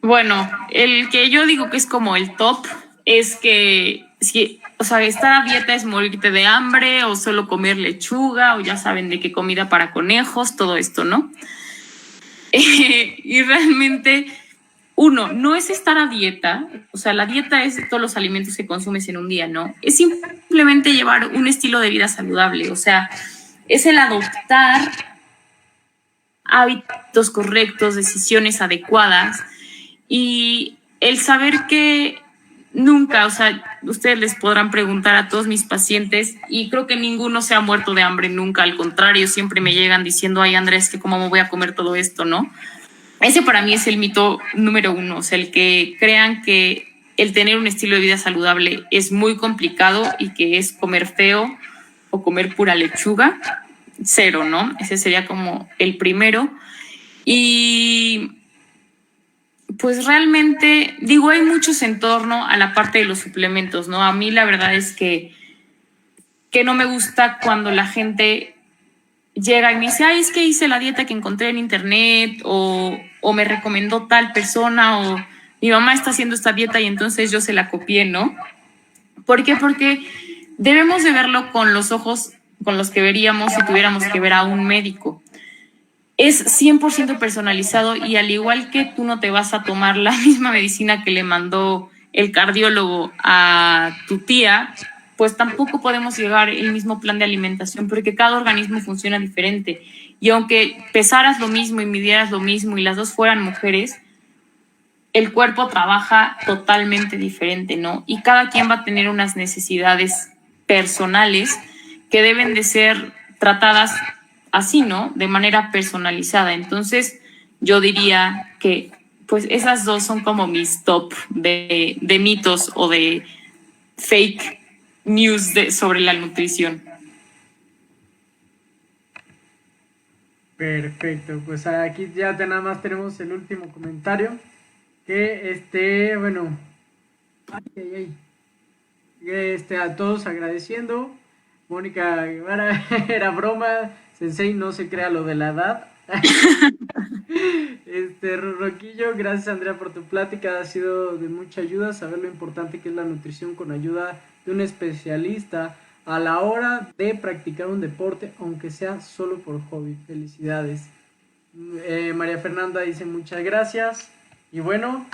Bueno, el que yo digo que es como el top es que, o sea, estar a dieta es morirte de hambre o solo comer lechuga o ya saben de qué comida para conejos, todo esto, ¿no? Y realmente, uno, no es estar a dieta, o sea, la dieta es todos los alimentos que consumes en un día, ¿no? Es simplemente llevar un estilo de vida saludable, o sea, es el adoptar hábitos correctos, decisiones adecuadas y el saber que nunca, o sea, ustedes les podrán preguntar a todos mis pacientes y creo que ninguno se ha muerto de hambre nunca, al contrario, siempre me llegan diciendo, ay Andrés, que cómo me voy a comer todo esto, ¿no? Ese para mí es el mito número uno, o sea, el que crean que el tener un estilo de vida saludable es muy complicado y que es comer feo o comer pura lechuga, cero, ¿no? Ese sería como el primero. Y pues realmente, digo, hay muchos en torno a la parte de los suplementos, ¿no? A mí la verdad es que no me gusta cuando la gente llega y me dice, ay, es que hice la dieta que encontré en internet o me recomendó tal persona o mi mamá está haciendo esta dieta y entonces yo se la copié, ¿no? ¿Por qué? Porque debemos de verlo con los ojos con los que veríamos si tuviéramos que ver a un médico. Es 100% personalizado y al igual que tú no te vas a tomar la misma medicina que le mandó el cardiólogo a tu tía, pues tampoco podemos llevar el mismo plan de alimentación porque cada organismo funciona diferente. Y aunque pesaras lo mismo y midieras lo mismo y las dos fueran mujeres, el cuerpo trabaja totalmente diferente, ¿no? Y cada quien va a tener unas necesidades personales que deben de ser tratadas así, ¿no? De manera personalizada. Entonces, yo diría que pues esas dos son como mis top de mitos o de fake news sobre la nutrición. Perfecto, pues aquí ya nada más tenemos el último comentario. Que bueno, a todos agradeciendo. Mónica Guevara, era broma, Sensei, no se crea lo de la edad. Roquillo, gracias Andrea por tu plática, ha sido de mucha ayuda saber lo importante que es la nutrición con ayuda de un especialista a la hora de practicar un deporte, aunque sea solo por hobby. Felicidades. María Fernanda dice muchas gracias. Y bueno,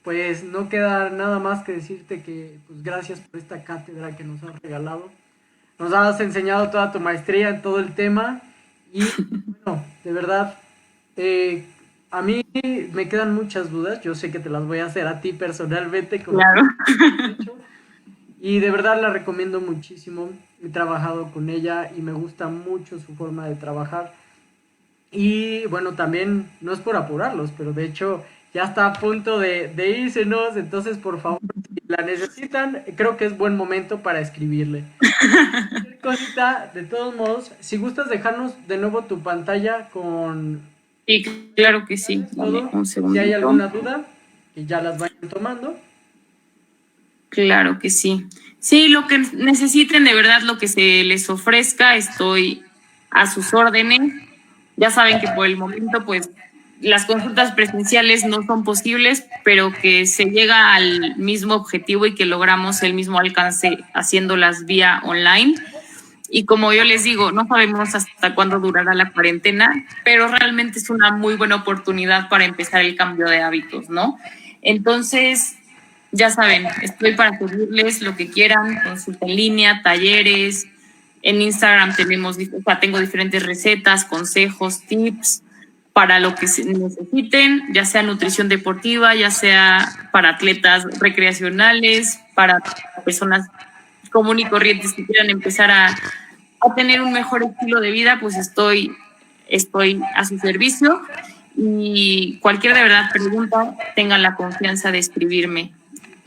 pues no queda nada más que decirte que pues gracias por esta cátedra que nos has regalado. nos has enseñado toda tu maestría en todo el tema y bueno, de verdad, a mí me quedan muchas dudas, yo sé que te las voy a hacer a ti personalmente, como Claro. y de verdad la recomiendo muchísimo, he trabajado con ella y me gusta mucho su forma de trabajar. Y bueno, también no es por apurarlos, pero de hecho ya está a punto de írsenos, entonces por favor, si la necesitan, creo que es buen momento para escribirle. Cualquier cosita, de todos modos, si gustas dejarnos de nuevo tu pantalla con Sí, claro que sí. Dame todo, un si segundo. hay alguna duda, que ya las vayan tomando. Claro que sí. Sí, lo que necesiten, de verdad, lo que se les ofrezca, estoy a sus órdenes. Ya saben que por el momento, pues, las consultas presenciales no son posibles, pero que se llega al mismo objetivo y que logramos el mismo alcance haciéndolas vía online. Y como yo les digo, no sabemos hasta cuándo durará la cuarentena, pero realmente es una muy buena oportunidad para empezar el cambio de hábitos, ¿no? Entonces, ya saben, estoy para servirles lo que quieran, consulta en línea, talleres. En Instagram tengo diferentes recetas, consejos, tips para lo que necesiten, ya sea nutrición deportiva, ya sea para atletas recreacionales, para personas común y corrientes que quieran empezar a tener un mejor estilo de vida, pues estoy a su servicio. Y cualquier de verdad pregunta, tengan la confianza de escribirme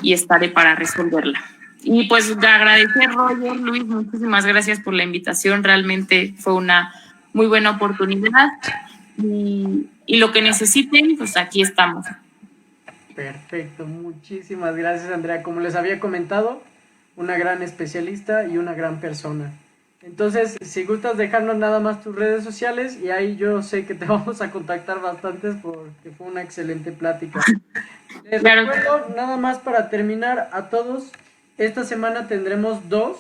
y estaré para resolverla. Y pues de agradecer, Roger, Luis, muchísimas gracias por la invitación. Realmente fue una muy buena oportunidad. Y lo que necesiten, pues aquí estamos. Perfecto, muchísimas gracias, Andrea. Como les había comentado, una gran especialista y una gran persona. Entonces, si gustas dejarnos nada más tus redes sociales y ahí yo sé que te vamos a contactar bastantes porque fue una excelente plática. Les Claro. recuerdo, nada más para terminar a todos, esta semana tendremos dos,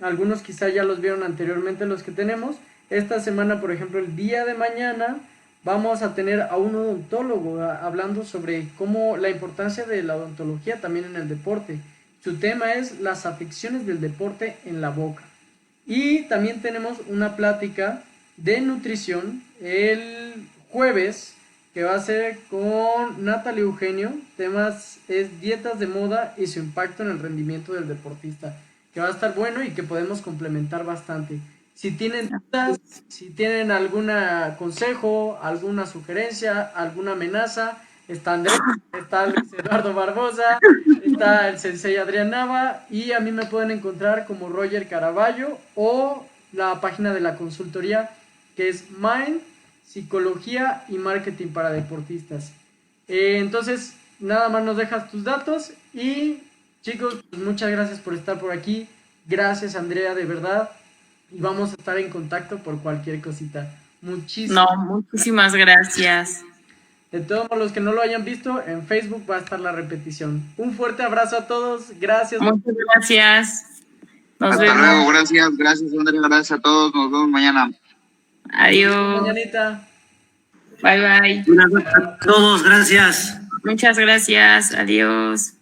algunos quizá ya los vieron anteriormente los que tenemos. Esta semana, por ejemplo, el día de mañana vamos a tener a un odontólogo hablando sobre cómo la importancia de la odontología también en el deporte. Su tema es las afecciones del deporte en la boca. Y también tenemos una plática de nutrición el jueves que va a ser con Natalie Eugenio. Temas es dietas de moda y su impacto en el rendimiento del deportista, que va a estar bueno y que podemos complementar bastante. Si tienen dudas, si tienen algún consejo, alguna sugerencia, alguna amenaza, está Andrés, está Luis Eduardo Barbosa, está el sensei Adrián Nava y a mí me pueden encontrar como Roger Caraballo o la página de la consultoría que es Mind, Psicología y Marketing para Deportistas. Entonces, nada más nos dejas tus datos y chicos, pues muchas gracias por estar por aquí. Gracias, Andrea, de verdad. Y vamos a estar en contacto por cualquier cosita. Muchísimas gracias. De todos los que no lo hayan visto, en Facebook va a estar la repetición. Un fuerte abrazo a todos. Gracias. Muchas gracias. Hasta luego. Gracias, Andrea. Gracias a todos. Nos vemos mañana. Adiós. Mañanita. Bye, bye. A todos, gracias. Muchas gracias. Adiós.